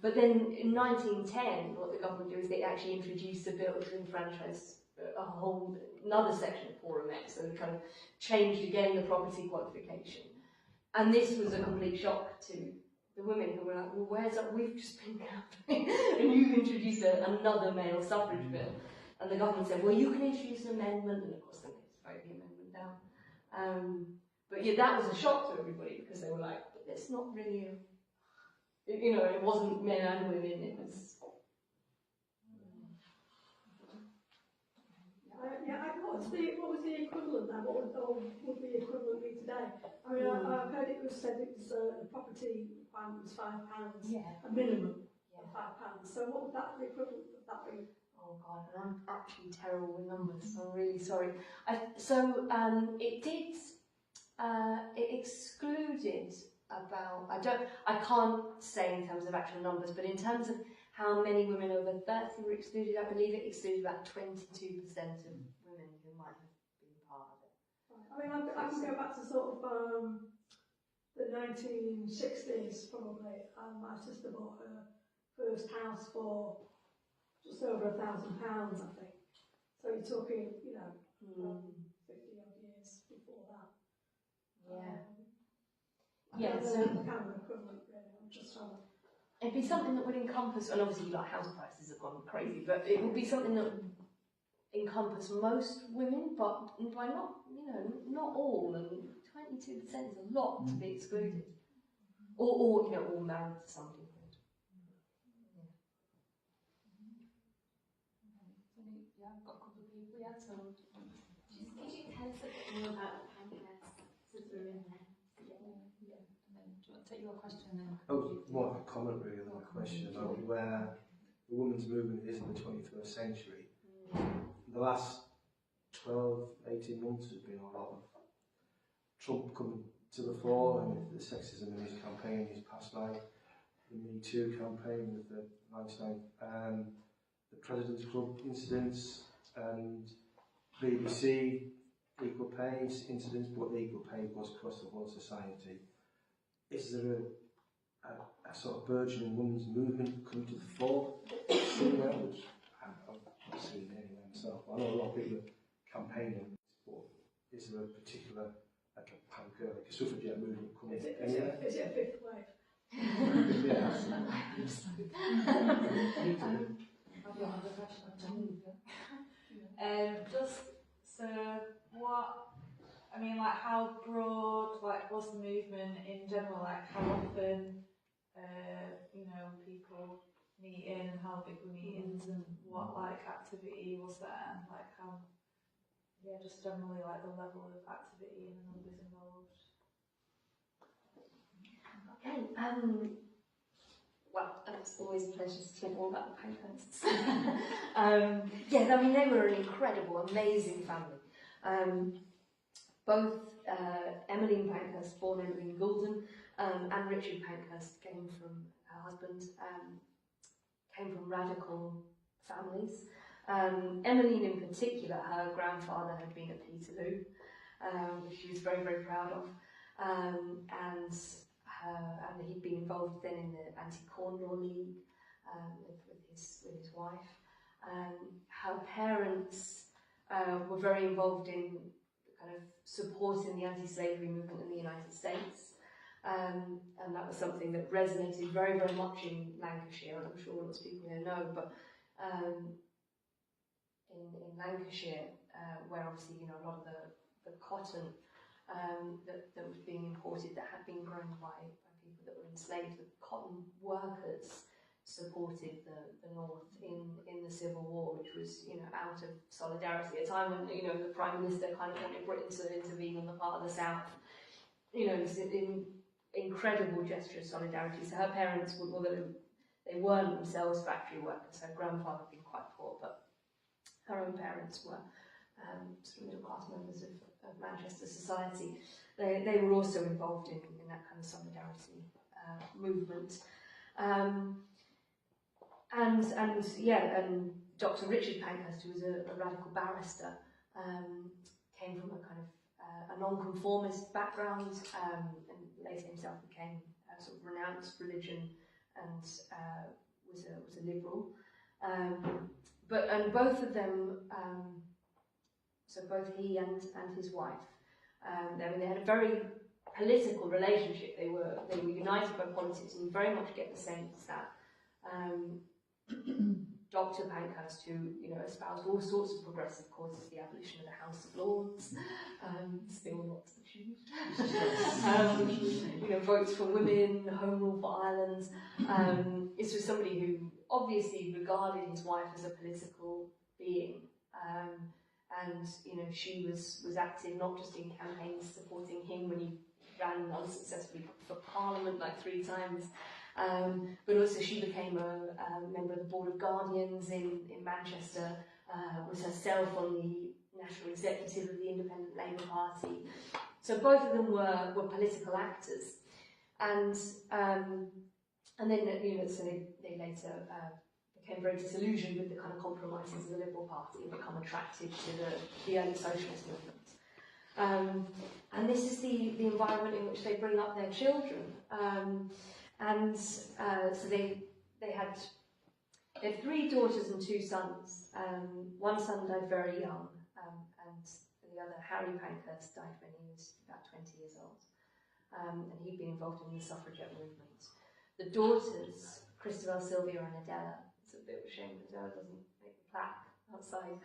But then in 1910, what the government did is they actually introduced a bill to enfranchise a whole another section of poorer men. So they kind of changed again the property qualification. And this was a complete shock to the women who were like, well, where's that? We've just been campaigning, and you've introduced another male suffrage bill. And the government said, well, you can introduce an amendment, and of course they voted the amendment down. But yeah, that was a shock to everybody, because they were like, but it's not really it wasn't men and women, it was... What was the equivalent now? What would the equivalent be today? I mean, I've heard it was said it was the property requirement was £5, a minimum of £5. So what would the equivalent of that be? Oh Oh God, and I'm actually terrible with numbers, so I'm really sorry. It did, it excluded about, I can't say in terms of actual numbers, but in terms of how many women over 30 were excluded, I believe it excluded about 22% of women who might have been part of it. I mean, I can go back to sort of the 1960s probably, and my sister bought her first house for just over £1,000, I think. So you're talking, 50 odd years before that. So kind of equivalent, really. I'm just trying to. It'd be something that would encompass, and obviously like house prices have gone crazy, but it would be something that would encompass most women, but by not all, and 22% is a lot to be excluded. Or all married to somebody. Yeah, I've got a couple of people. Yeah, so Could you tell us a bit more about the Pankhurst Centre in there? yeah. And then do you want to take your question then? Oh, more of a comment really than a question about where the women's movement is in the 21st century. The last 12, 18 months has been a lot of Trump coming to the fore and with the sexism in his campaign, he's passed by the Me Too campaign with the 99 the President's Club incidents and BBC equal pay incidents, but the equal pay was across the whole society. Is there a sort of burgeoning women's movement coming to the fore somewhere, which I've not seen anywhere myself? I know a lot of people are campaigning, but is there a particular, like a suffragette movement coming anywhere? Is it a fifth wave? Yeah. I've got another question. How broad, was the movement in general? How often, people meet in, and how big were meetings, and what activity was there? Just generally the level of activity and the numbers involved. Okay. Well, it's always a pleasure to talk more about the Pankhursts. They were an incredible, amazing family. Both Emmeline Pankhurst, born Emmeline Goulden, and Richard Pankhurst came from her husband, came from radical families. Emmeline in particular, her grandfather had been a Peterloo, which she was very, very proud of. And he'd been involved then in the Anti-Corn Law League with his wife. Her parents were very involved in kind of supporting the anti-slavery movement in the United States, and that was something that resonated very, very much in Lancashire, and I'm sure lots of people here know. But in Lancashire, where obviously a lot of the cotton that was being imported that had been grown by people that were enslaved, the cotton workers supported the North in the Civil War, which was out of solidarity at a time when the Prime Minister kind of wanted Britain to intervene on the part of the South. It was an incredible gesture of solidarity. So her parents, although they weren't themselves factory workers, her grandfather had been quite poor, but her own parents were sort of middle class members of Manchester society. They were also involved in that kind of solidarity movement. And Dr. Richard Pankhurst, who was a radical barrister, came from a kind of a non-conformist background, and later himself became sort of renounced religion and was a liberal. But both of them, so both he and his wife, they had a very political relationship. They were united by politics, and you very much get the sense that Dr. Pankhurst, who espoused all sorts of progressive causes, the abolition of the House of Lords, still not achieved, votes for women, home rule for Ireland. This was somebody who obviously regarded his wife as a political being, and she was active not just in campaigns supporting him when he ran unsuccessfully for Parliament 3 times, But also she became a member of the Board of Guardians in Manchester, was herself on the National Executive of the Independent Labour Party. So both of them were political actors. And then, you know, so they later became very disillusioned with the kind of compromises of the Liberal Party and become attracted to the early socialist movement. And this is the environment in which they bring up their children. So they had 3 daughters and 2 sons. One son died very young, and the other, Harry Pankhurst, died when he was about 20 years old. And he'd been involved in the suffragette movement. The daughters, Christabel, Sylvia and Adela, it's a bit of a shame that Adela doesn't make the plaque outside.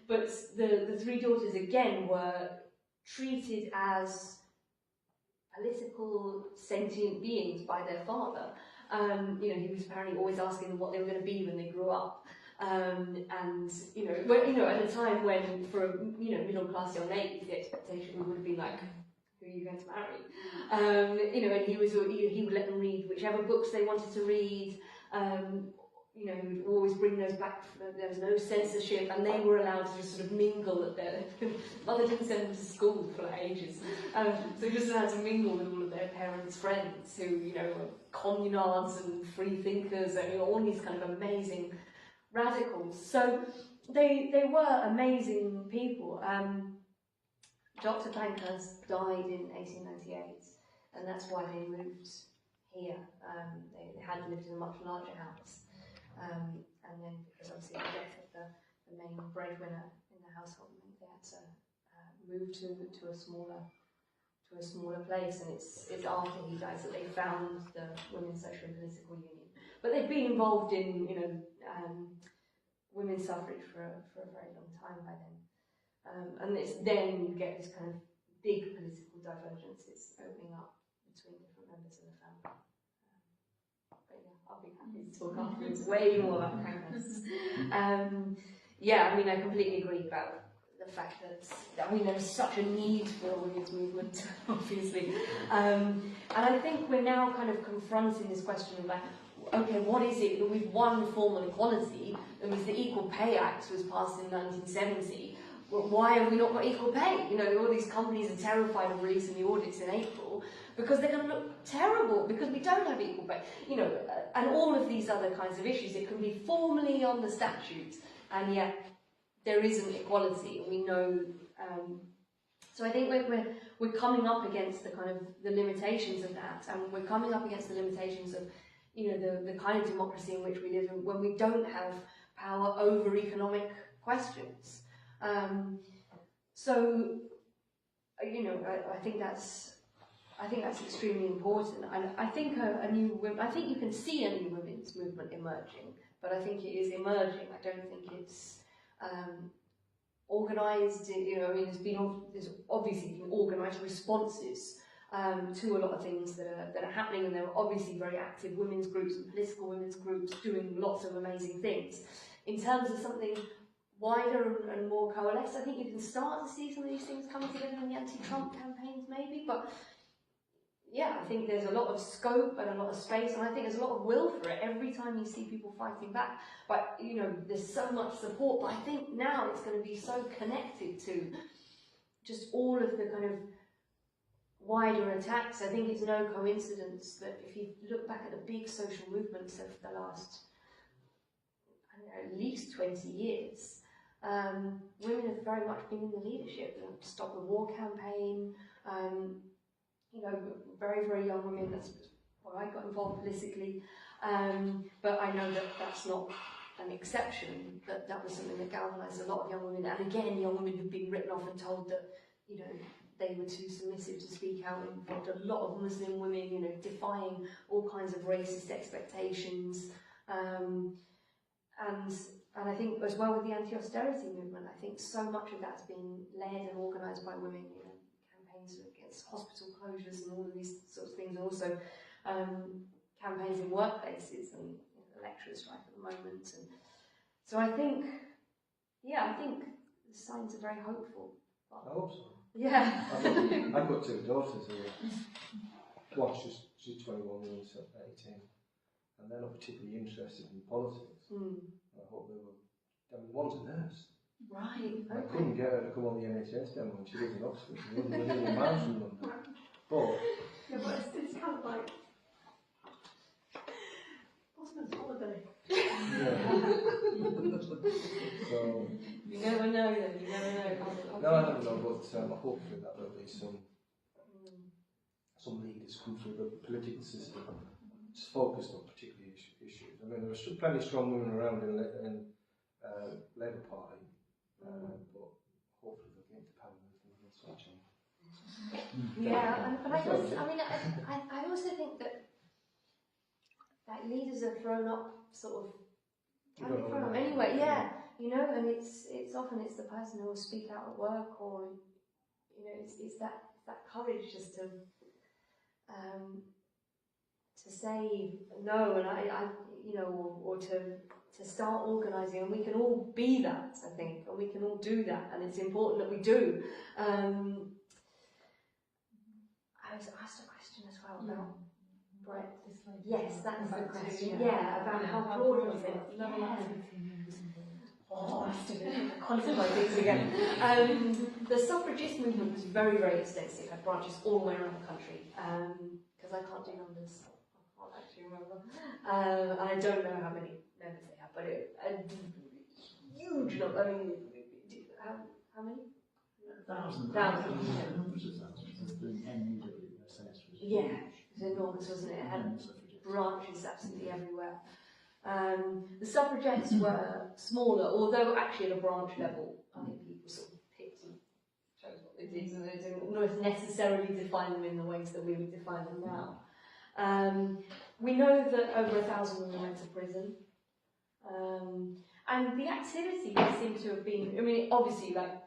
But the 3 daughters again were treated as political sentient beings by their father. You know, he was apparently always asking them what they were going to be when they grew up. And you know, at a time when for a middle class young lady, the expectation would have been like, who are you going to marry? You know, and he would let them read whichever books they wanted to read. You know, he would always bring those back. There was no censorship, and they were allowed to just sort of mingle at their. Mother didn't send them to school for like ages, so they were just allowed to mingle with all of their parents' friends, who, you know, were communards and free thinkers, and, you know, all these kind of amazing radicals. So they were amazing people. Dr. Pankhurst died in 1898, and that's why they moved here. They had lived in a much larger house. And then, because obviously the death of the main breadwinner in the household, they had to move to a smaller place. And it's after he dies that they found the Women's Social and Political Union. But they've been involved in, you know, women's suffrage for a very long time by then. And it's then you get this kind of big political divergences opening up between different members of the family. I'll be happy to talk afterwards way more about Pankhurst. Yeah, I mean, I completely agree about the fact that, I mean, there's such a need for a women's movement, obviously. And I think we're now kind of confronting this question of, like, okay, what is it that we've won formal equality? That means the Equal Pay Act was passed in 1970. Well, why have we not got equal pay? You know, all these companies are terrified of releasing the audits in April, because they're going to look terrible, because we don't have equal pay, you know, and all of these other kinds of issues. It can be formally on the statutes, and yet there isn't equality, and we know. So I think we're coming up against the kind of the limitations of that, and we're coming up against the limitations of, you know, the kind of democracy in which we live, when we don't have power over economic questions. So, you know, I think that's extremely important, and I think I think you can see a new women's movement emerging, but I think it is emerging. I don't think it's organised. You know, I mean, there's obviously been organised responses to a lot of things that are happening, and there are obviously very active women's groups and political women's groups doing lots of amazing things. In terms of something wider and more coalesced, I think you can start to see some of these things coming together in the anti-Trump campaigns, maybe. But yeah, I think there's a lot of scope and a lot of space, and I think there's a lot of will for it. Every time you see people fighting back, but, you know, there's so much support. But I think now it's going to be so connected to just all of the kind of wider attacks. I think it's no coincidence that if you look back at the big social movements of the last, I don't know, at least 20 years, women have very much been in the leadership. You know, Stop the War campaign, you know, very, very young women. That's where I got involved politically. But I know that that's not an exception, that was something that galvanised a lot of young women. And again, young women who've been written off and told that, you know, they were too submissive to speak out. Involved a lot of Muslim women, you know, defying all kinds of racist expectations. And I think as well with the anti-austerity movement, I think so much of that's been led and organised by women, you know, campaigns against hospital closures and all of these sorts of things, and also campaigns in workplaces and, you know, the lecturer strike at the moment. And so I think, yeah, I think the signs are very hopeful. I hope so. Yeah. I've got 2 daughters who Well, she's 21 and 18, and they're not particularly interested in politics. I hope they will. I mean, one's a nurse. Right. I couldn't get her to come on the NHS demo when she lives in Oxford. She wasn't a million miles from London. But Yeah, but it's kind of like Osman's holiday. yeah. So You never know then, you never know. no, I don't know, but hopefully that there'll be some leaders come through the political system just focused on particular issues. I mean, there are plenty of strong women around in Labour Party, but hopefully they'll get into Parliament and they'll start changing. Yeah, but I also think that leaders are thrown up sort of can be thrown up anyway, yeah. You know, and it's often the person who will speak out at work, or you know, it's that courage just to say no, and I you know, or to start organising, and we can all be that, I think, and we can all do that, and it's important that we do. I was asked a question as well about Brett. Yes, that was the question. Yeah, about how broad was it? Oh, I have to quantify things again. The suffragist movement was very, very extensive. It had branches all the way around the country. Because I can't do numbers, I can't actually remember. And I don't know how many members they have, but a huge number. I mean, how many? Thousands. Thousands. Hundreds of thousands. The NUWSS was Yeah, it was enormous, wasn't it? It had branches absolutely everywhere. The suffragettes were smaller, although actually at a branch level, I think people sort of picked and chose what they did, and they didn't necessarily define them in the ways that we would define them now. We know that over 1,000 women went to prison, and the activity seemed to have been, I mean, obviously, like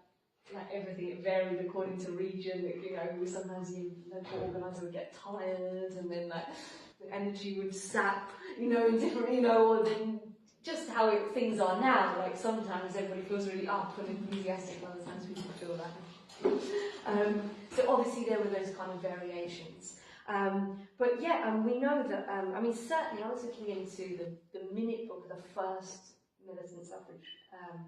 everything, it varied according to region. You know, sometimes the local organiser would get tired, and then like the energy would sap, you know, in different, you know, or then just how things are now. Like sometimes everybody feels really up and enthusiastic, other times people feel that. So obviously there were those kind of variations. But yeah, we know that. I mean, certainly I was looking into the minute book of the first militant suffrage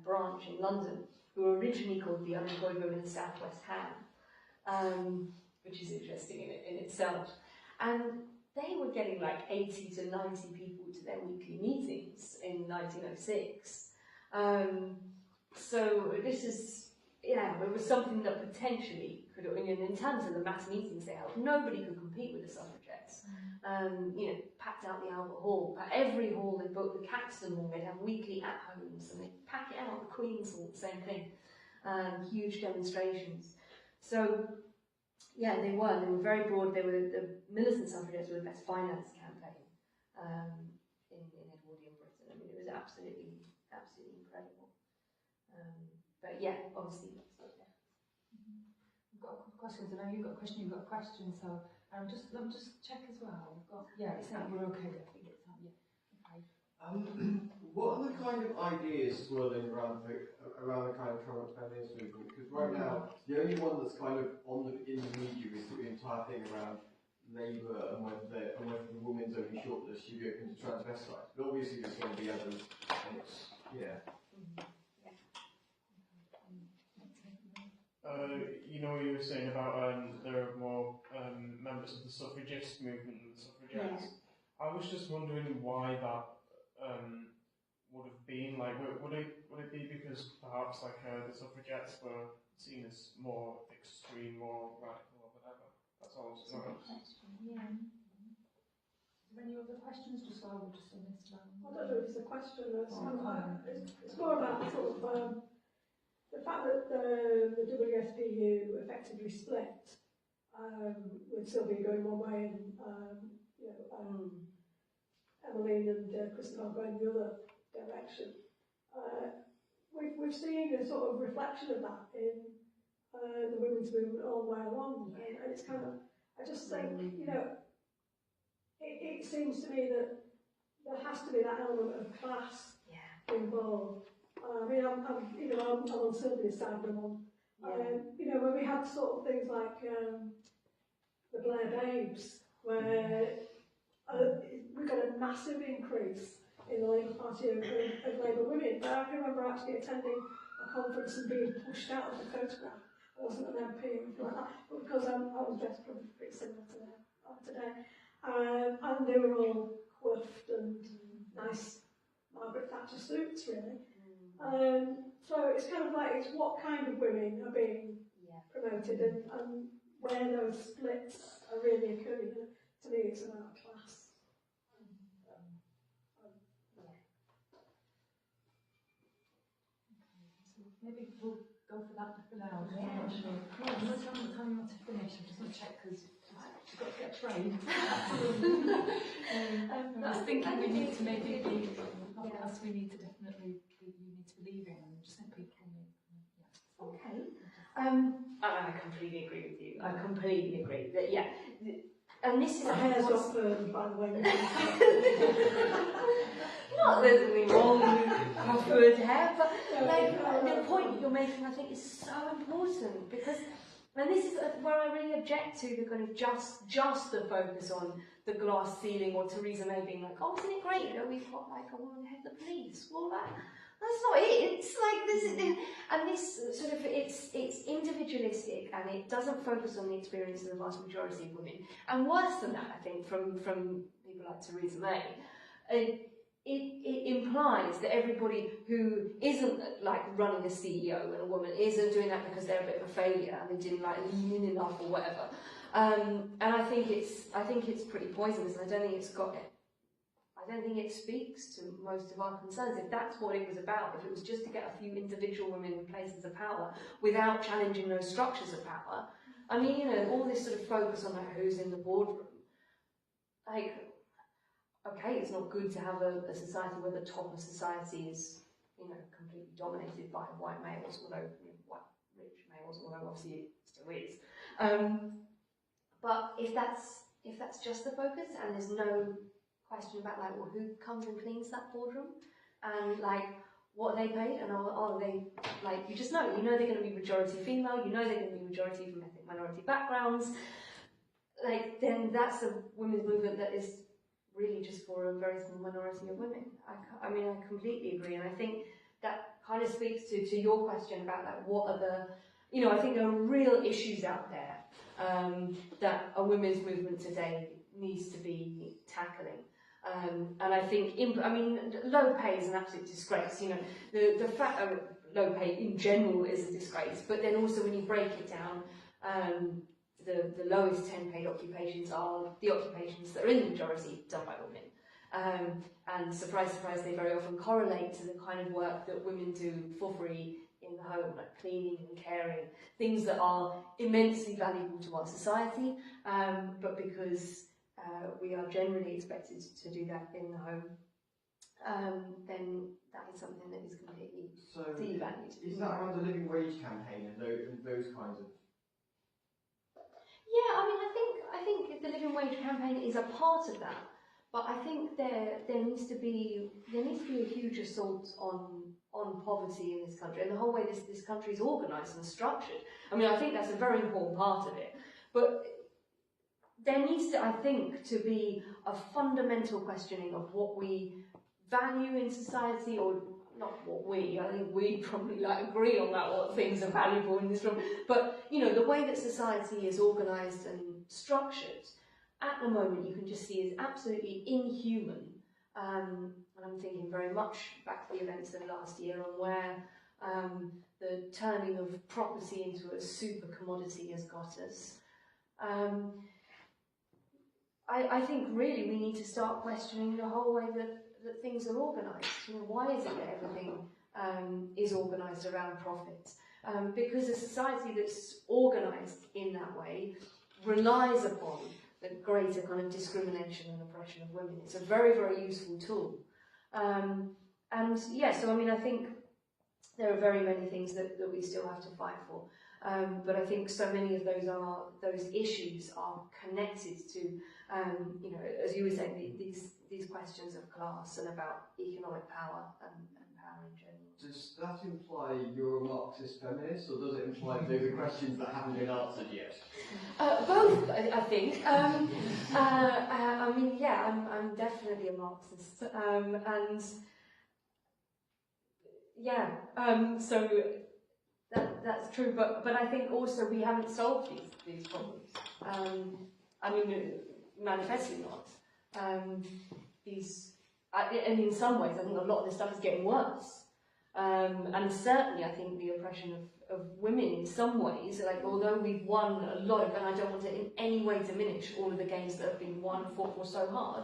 branch in London, who were originally called the Unemployed Women in South West Ham, which is interesting in itself. And they were getting like 80 to 90 people to their weekly meetings in 1906. So this is, yeah, it was something that potentially could, in terms of the mass meetings they held, nobody could compete with the suffragettes. You know, packed out the Albert Hall. At every hall they booked, the Caxton Hall, they'd have weekly at-homes, and they'd pack it out, the Queen's Hall, same thing. Huge demonstrations. So, yeah, they were very broad. They were the militant suffragettes were the best finance campaign in Edwardian Britain. I mean, it was absolutely incredible. But yeah, obviously. We've got questions. I know you've got a question. You've got a question. So let me just check as well. We've got, yeah, it's that we're okay. I think it's yeah. Okay. What are the kind of ideas swirling around the kind of current feminist movement? Because right now, the only one that's kind of in the media is the entire thing around Labour and whether the women's only shortlist should be open to transvestites. But obviously there's going to be others, and it's, yeah. You know what you were saying about there are more members of the suffragist movement than the suffragettes. Yeah. I was just wondering why that would have been. Like, would it be because perhaps like the suffragettes were seen as more extreme, more radical, or whatever? That's all. Yeah. Is there any other questions? Just while we're just in this round. I don't know if it's a question. It's more about sort of the fact that the WSPU effectively split, with Sylvia going one way and Emmeline and Christabel going the other direction. We've seen a sort of reflection of that in the women's movement all the way along, and it's kind of, I just think, you know, it seems to me that there has to be that element of class involved. I mean, I'm on Sylvia's side, I'm on. You know, when we had sort of things like the Blair Babes, where we got a massive increase in the Labour Party of Labour women. But I can remember actually attending a conference and being pushed out of the photograph. I wasn't an MP or anything like that, but because I was dressed probably pretty similar to them today. And they were all coiffed and nice Margaret Thatcher suits, really. So it's kind of like, it's what kind of women are being promoted and where those splits are really occurring. To me, it's about class. Maybe we'll go for that for now. I'm not sure. Well, I'm not telling you what to finish. I'm just going to check because I've got to get a train. I was thinking we need to maybe be podcast. We need to definitely you need to be leaving and just think people need. Yeah. Okay. I completely agree with you. I completely agree that and this is My hair's off by the way. Not there's anything wrong with preferred hair, but the point you're making, I think, is so important because, and this is where I really object to the kind of just the focus on the glass ceiling or Theresa May being like, oh, isn't it great that we've got like a woman head of the police? Well, that's not it. It's like this, and this sort of it's individualistic and it doesn't focus on the experience of the vast majority of women. And worse than that, I think, from people like Theresa May, it implies that everybody who isn't like running a CEO and a woman isn't doing that because they're a bit of a failure and they didn't like lean in enough or whatever. And I think it's pretty poisonous, and I don't think it speaks to most of our concerns. If that's what it was about, if it was just to get a few individual women in places of power without challenging those structures of power, I mean, all this sort of focus on like who's in the boardroom, like, okay, it's not good to have a society where the top of society is, completely dominated by white males, although white rich males, although obviously it still is. But if that's just the focus and there's no question about like, well, who comes and cleans that boardroom, and like, what are they paid, and are they like, you know they're going to be majority female, you know they're going to be majority from ethnic minority backgrounds, like, then that's a women's movement that is really just for a very small minority of women. I mean, I completely agree, and I think that kind of speaks to your question about like, what are the, I think there are real issues out there that a women's movement today needs to be tackling. And I think, low pay is an absolute disgrace. The fact low pay in general is a disgrace, but then also when you break it down, the lowest 10 paid occupations are the occupations that are in the majority done by women. And surprise, surprise, they very often correlate to the kind of work that women do for free in the home, like cleaning and caring, things that are immensely valuable to our society, but because we are generally expected to do that in the home, then that is something that is completely devalued. Is that around the living wage campaign and those kinds of? Yeah, I think the living wage campaign is a part of that, but I think there needs to be a huge assault on poverty in this country and the whole way this country is organised and structured. I mean, I think that's a very important part of it, but there needs to, I think, to be a fundamental questioning of what we value in society, or not what I think we probably agree on that, what things are valuable in this room, but the way that society is organised and structured at the moment, you can just see is absolutely inhuman. And I'm thinking very much back to the events of last year on where the turning of property into a super commodity has got us. I think really we need to start questioning the whole way that things are organised. Why is it that everything is organised around profit? Because a society that's organised in that way relies upon the greater kind of discrimination and oppression of women. It's a very, very useful tool. So I think there are very many things that we still have to fight for. But I think so many of those issues are connected to, as you were saying, these questions of class and about economic power and power in general. does that imply you're a Marxist feminist, or does it imply those are questions that haven't been answered yet? Both, I think. I mean, yeah, I'm definitely a Marxist, and yeah, so that's true. But I think also we haven't solved these problems. I mean, manifestly not. And in some ways, I think a lot of this stuff is getting worse. And certainly, I think the oppression of women in some ways, like although we've won a lot of, and I don't want to in any way diminish all of the gains that have been won and fought for so hard,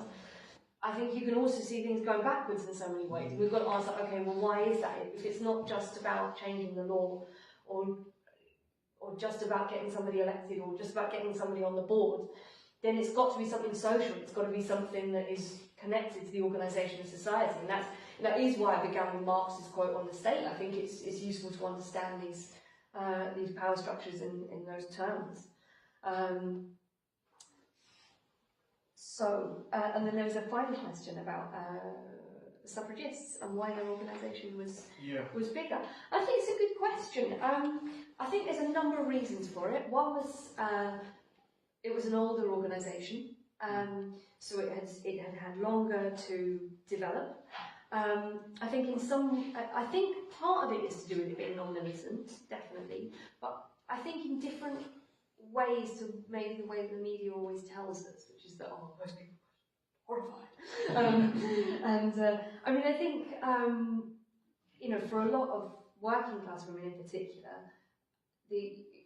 I think you can also see things going backwards in so many ways. We've got to ask, okay, well, why is that? If it's not just about changing the law, or just about getting somebody elected, or just about getting somebody on the board, then it's got to be something social. It's got to be something that is connected to the organisation of society, and that is why I began with Marx's quote on the state. I think it's useful to understand these power structures in those terms. And then there was a final question about suffragists and why their organisation was bigger. I think it's a good question. I think there's a number of reasons for it. One was it was an older organisation, so it had longer to develop. I think part of it is to do with it being non-militant, definitely, but I think in different ways to maybe the way the media always tells us, which is that most people are horrified. I mean, I think for a lot of working class women in particular,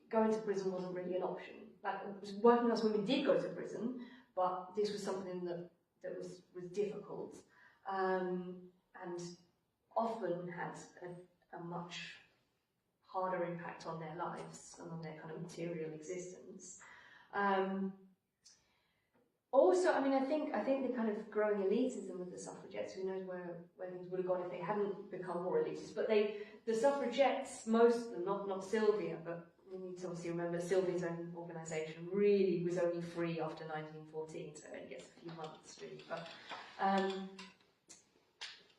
going to prison wasn't really an option. Like, working class women did go to prison, but this was something that was difficult, and often had a much harder impact on their lives and on their kind of material existence. Also, I mean, I think the kind of growing elitism of the suffragettes, who knows where things would have gone if they hadn't become more elitist, but the suffragettes, most of them, not Sylvia, but we need to obviously remember Sylvia's own organisation really was only free after 1914, so it gets a few months really. But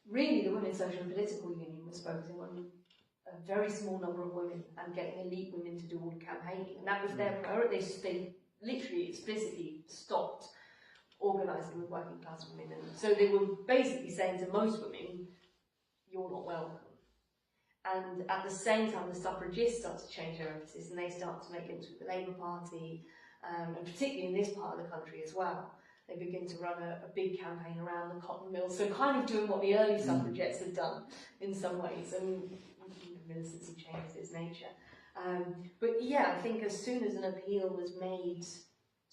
really, the Women's Social and Political Union was focusing on a very small number of women and getting elite women to do all the campaigning, and that was their priority. They literally explicitly stopped organising with working class women, and so they were basically saying to most women, "You're not welcome." And at the same time, the suffragists start to change their emphasis, and they start to make links with the Labour Party, and particularly in this part of the country as well. They begin to run a big campaign around the cotton mills, so kind of doing what the early suffragettes had done in some ways, and militancy changes its nature. But yeah, I think as soon as an appeal was made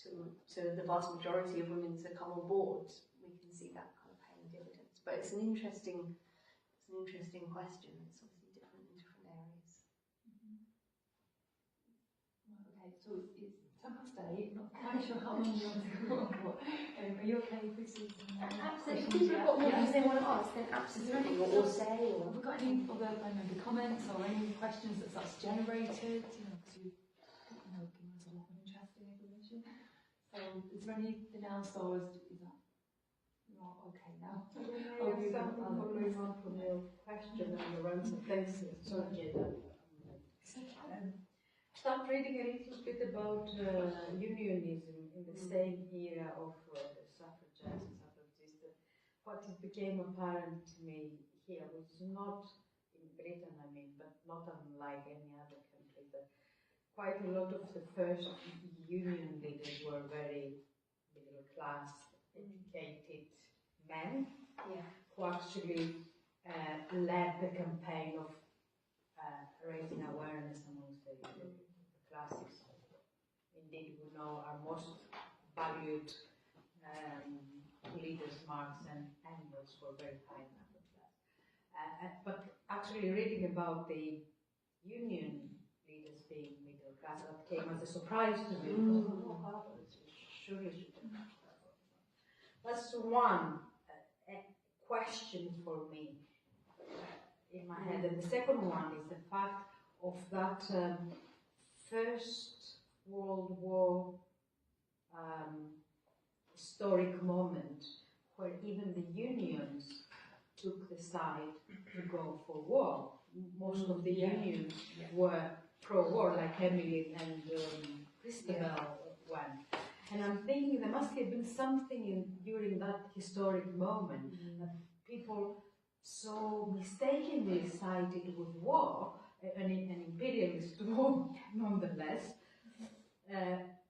to the vast majority of women to come on board, we can see that kind of paying dividends. But it's an interesting question. It's obviously different in different areas. Okay, so it's 8:30, not quite sure how long you want to go on, but are you okay if we see some more Absolutely. If questions? people have got more things they want to ask, then absolutely, or say, or... Have we got any other maybe comments or any questions that's generated? Because you've given us a lot of interesting information. So is there anything else, or is that not okay now? Something following on from your question and your answer. Thanks, Sorry, start reading a little bit about unionism in the same era of the suffragettes and suffragists. What it became apparent to me here was not in Britain, I mean, but not unlike any other country, that quite a lot of the first union leaders were very middle class, educated men who actually led the campaign of raising awareness amongst the classes. Indeed, we know our most valued leaders, Marx and Engels, were very high in upper class. But actually reading about the union leaders being middle class, that came as a surprise to me. Surely that's one question for me in my head. And the second one is the fact of that First World War historic moment where even the unions took the side to go for war. Most of the unions were pro-war, like Emily and Christabel went. And I'm thinking there must have been something during that historic moment that people so mistakenly sided with war, an imperialist war nonetheless.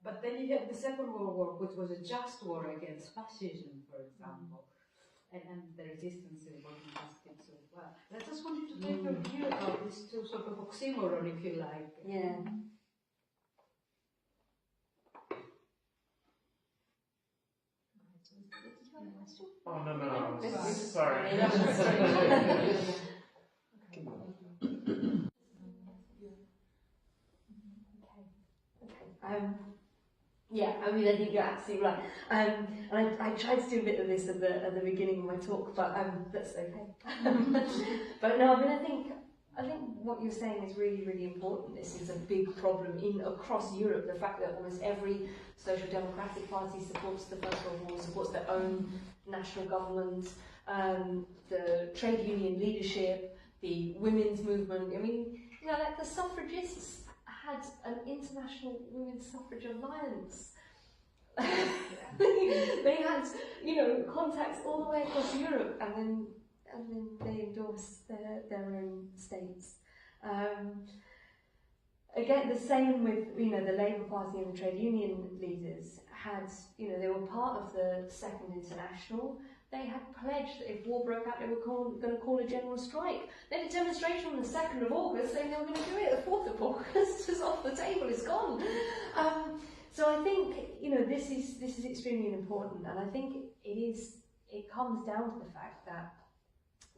But then you have the Second World War, which was a just war against fascism, for example, and the resistance in working class kids as well. And I just wanted to take your view about this two sort of oxymoron, if you like. Yeah. Oh, no, sorry. Yeah, I mean, I think you're absolutely right. And I tried to do a bit of this at the beginning of my talk, but that's okay. But no, I mean, I think what you're saying is really, really important. This is a big problem across Europe. The fact that almost every social democratic party supports the First World War, supports their own national government, the trade union leadership, the women's movement. I mean, you know, like the suffragists had an international women's suffrage alliance. They had, you know, contacts all the way across Europe, and then they endorsed their own states. Again, the same with, you know, the Labour Party and the trade union leaders had, you know, they were part of the Second International. They had pledged that if war broke out, they were going to call a general strike. They had a demonstration on the 2nd of August saying they were going to do it. The 4th of August is off the table, it's gone. So I think, you know, this is extremely important, and I think it comes down to the fact that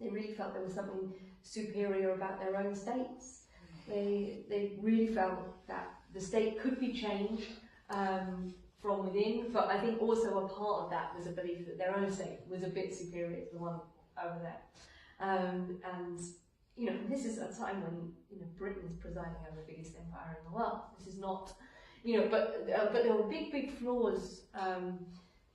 they really felt there was something superior about their own states. They really felt that the state could be changed from within, but I think also a part of that was a belief that their own state was a bit superior to the one over there. And you know, this is a time when, you know, Britain is presiding over the biggest empire in the world. This is not, you know, but there were big flaws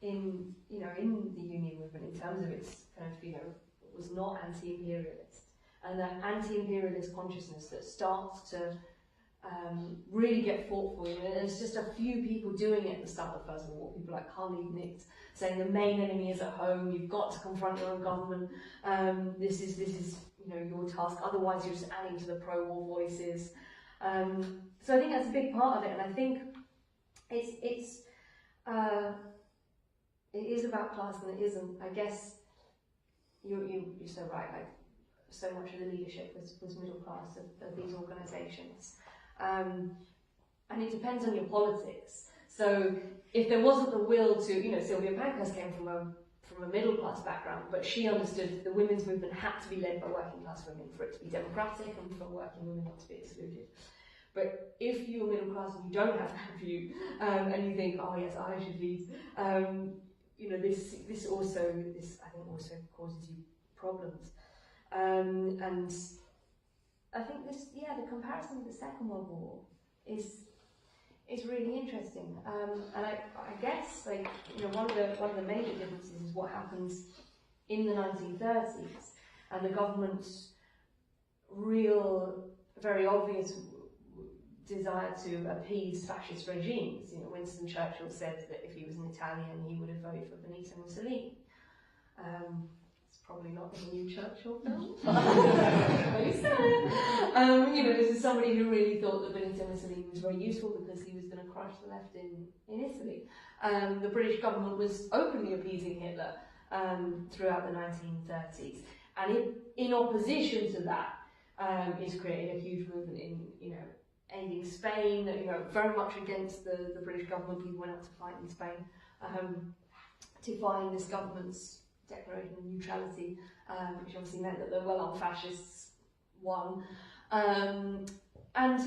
in, you know, in the union movement in terms of its kind of, you know, it was not anti-imperialist, and that anti-imperialist consciousness that starts to really get fought for. You know, there's just a few people doing it at the start of the First World War. People like Connelly saying the main enemy is at home. You've got to confront your own government. This is you know, your task. Otherwise, you're just adding to the pro-war voices. So I think that's a big part of it, and I think it is about class and it isn't. I guess you're so right. Like, so much of the leadership was middle class of these organisations. And it depends on your politics. So if there wasn't the will to, you know, Sylvia Pankhurst came from a middle class background, but she understood the women's movement had to be led by working class women for it to be democratic and for working women not to be excluded. But if you're middle class and you don't have that view, and you think, oh yes, I should lead, you know, this I think also causes you problems. And I think the comparison with the Second World War is really interesting. And I guess, like, you know, one of the major differences is what happens in the 1930s and the government's real, very obvious desire to appease fascist regimes. You know, Winston Churchill said that if he was an Italian, he would have voted for Benito Mussolini. It's probably not in the new Churchill film, but very sad. You know, this is somebody who really thought that Benito Mussolini was very useful because he was going to crush the left in Italy. The British government was openly appeasing Hitler throughout the 1930s, and in opposition to that, it's created a huge movement in, you know, aiding Spain, you know, very much against the British government. People went out to fight in Spain, defying this government's declaration of neutrality, which obviously meant that the well-armed fascists won. And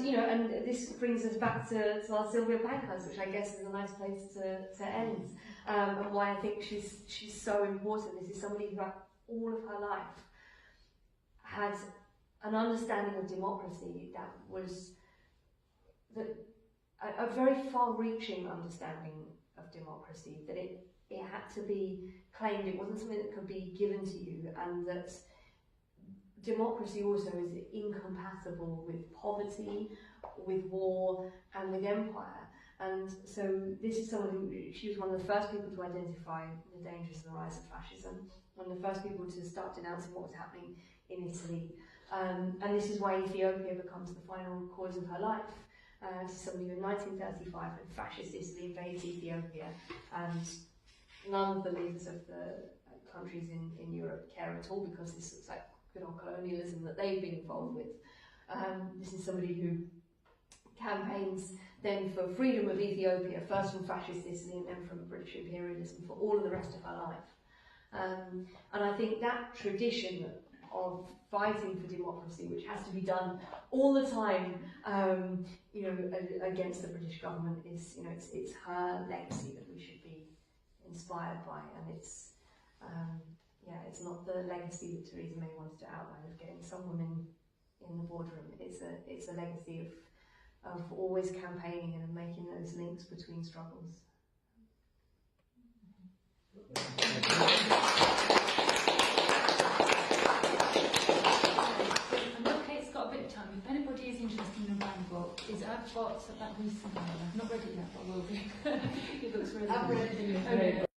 you know, and this brings us back to our Sylvia Pankhurst, which I guess is a nice place to end, and why I think she's so important. This is somebody who, all of her life, had an understanding of democracy that was a very far-reaching understanding of democracy, that it it had to be claimed, it wasn't something that could be given to you, and that democracy also is incompatible with poverty, with war, and with empire. And so this is someone who, she was one of the first people to identify the dangers of the rise of fascism, one of the first people to start denouncing what was happening in Italy. And this is why Ethiopia becomes the final cause of her life. This is somebody who in 1935 when fascist Italy invades Ethiopia, and none of the leaders of the countries in Europe care at all, because this looks like good old colonialism that they've been involved with. This is somebody who campaigns then for freedom of Ethiopia, first from fascist Italy and then from British imperialism for all of the rest of her life. And I think that tradition of fighting for democracy, which has to be done all the time, you know, against the British government, is, you know, it's her legacy that we should be inspired by, and it's yeah, it's not the legacy that Theresa May wanted to outline of getting some women in the boardroom. It's a legacy of always campaigning and of making those links between struggles. Kate's got a bit of time. If anybody is interested in the Rand book, I've got that recently. I've not read it yet, but I will be. It looks really good. I've read it.